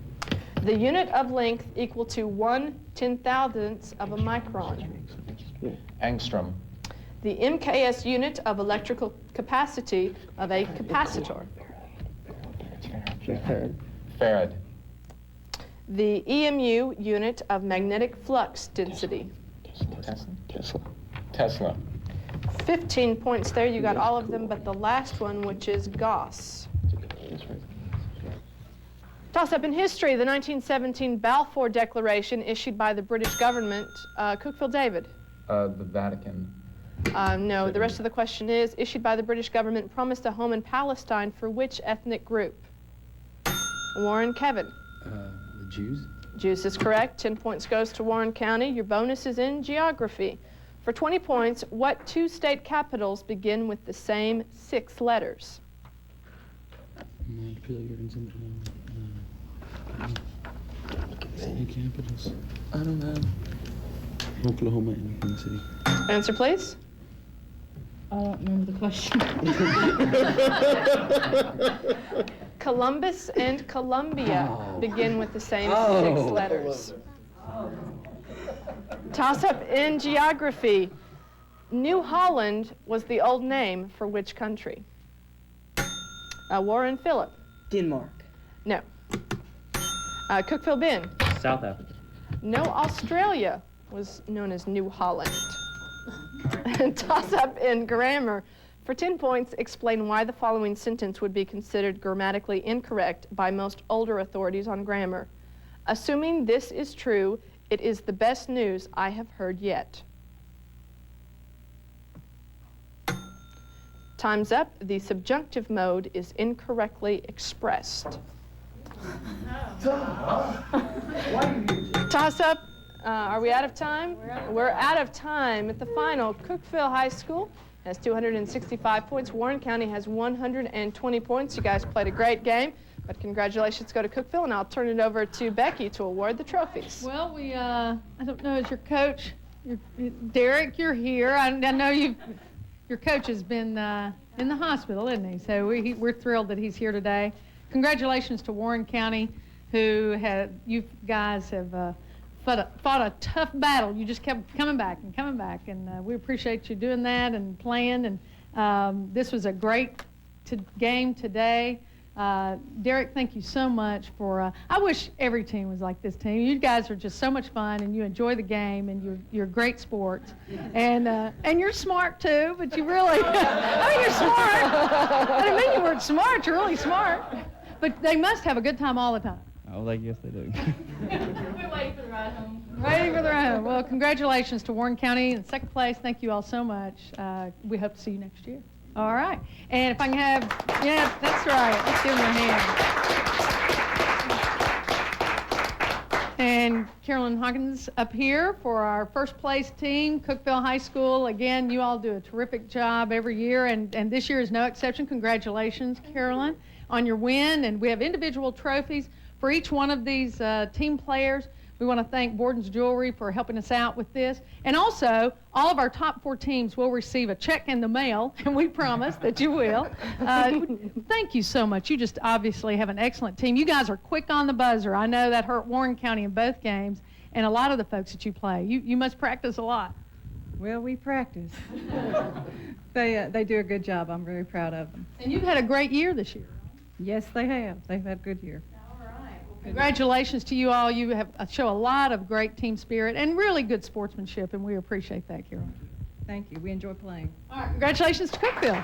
The unit of length equal to 1/10,000th of a micron. Angstrom. The MKS unit of electrical capacity of a capacitor. Farad. The EMU unit of magnetic flux density. Tesla. 15 points there. You got all of them but the last one, which is Gauss. Toss up in history. The 1917 Balfour Declaration issued by the British government. Cookville David. The Vatican. No, the rest of the question is, issued by the British government, promised a home in Palestine for which ethnic group? Warren Kevin. The Jews. Jews is correct. 10 points goes to Warren County. Your bonus is in geography. For 20 points, what 2 state capitals begin with the same 6 letters? State capitals. I don't know. Oklahoma and Oklahoma City. Answer, please. I don't remember the question. Columbus and Columbia begin with the same 6 letters. Toss up in geography. New Holland was the old name for which country? Warren Phillip. Denmark. No. Cookville Ben. South Africa. No, Australia was known as New Holland. Toss up in grammar. For 10 points, explain why the following sentence would be considered grammatically incorrect by most older authorities on grammar. Assuming this is true, it is the best news I have heard yet. Time's up. The subjunctive mode is incorrectly expressed. Toss up. Are we out of time? We're out of time. At the final, Cookville High School has 265 points. Warren County has 120 points. You guys played a great game, but congratulations go to Cookville, and I'll turn it over to Becky to award the trophies. Well, I don't know, as your coach, Derek, you're here. I know your coach has been in the hospital, isn't he? So we're thrilled that he's here today. Congratulations to Warren County, you guys have fought a tough battle. You just kept coming back, and we appreciate you doing that and playing. And this was a great game today. Derek, thank you so much for. I wish every team was like this team. You guys are just so much fun, and you enjoy the game, and you're great sports, and you're smart too. But you really, I mean, you're smart. I didn't mean you weren't smart. You're really smart. But they must have a good time all the time. Oh was like, yes, they do. We're waiting for the ride home. Ready for the ride. Well, congratulations to Warren County in second place. Thank you all so much. We hope to see you next year. All right. And if I can have, yeah, that's right. Let's give them a hand. And Carolyn Hawkins up here for our first place team, Cookeville High School. Again, you all do a terrific job every year, and this year is no exception. Congratulations, Carolyn, on your win. And we have individual trophies for each one of these team players. We want to thank Borden's Jewelry for helping us out with this. And also, all of our top 4 teams will receive a check in the mail, and we promise that you will. Thank you so much. You just obviously have an excellent team. You guys are quick on the buzzer. I know that hurt Warren County in both games, and a lot of the folks that you play. You must practice a lot. Well, we practice. They do a good job. I'm very proud of them. And you've had a great year this year. Yes, they have. They've had a good year. Congratulations to you all. You have show a lot of great team spirit and really good sportsmanship, and we appreciate that, Carol. Thank you. We enjoy playing. All right, congratulations to Cookeville.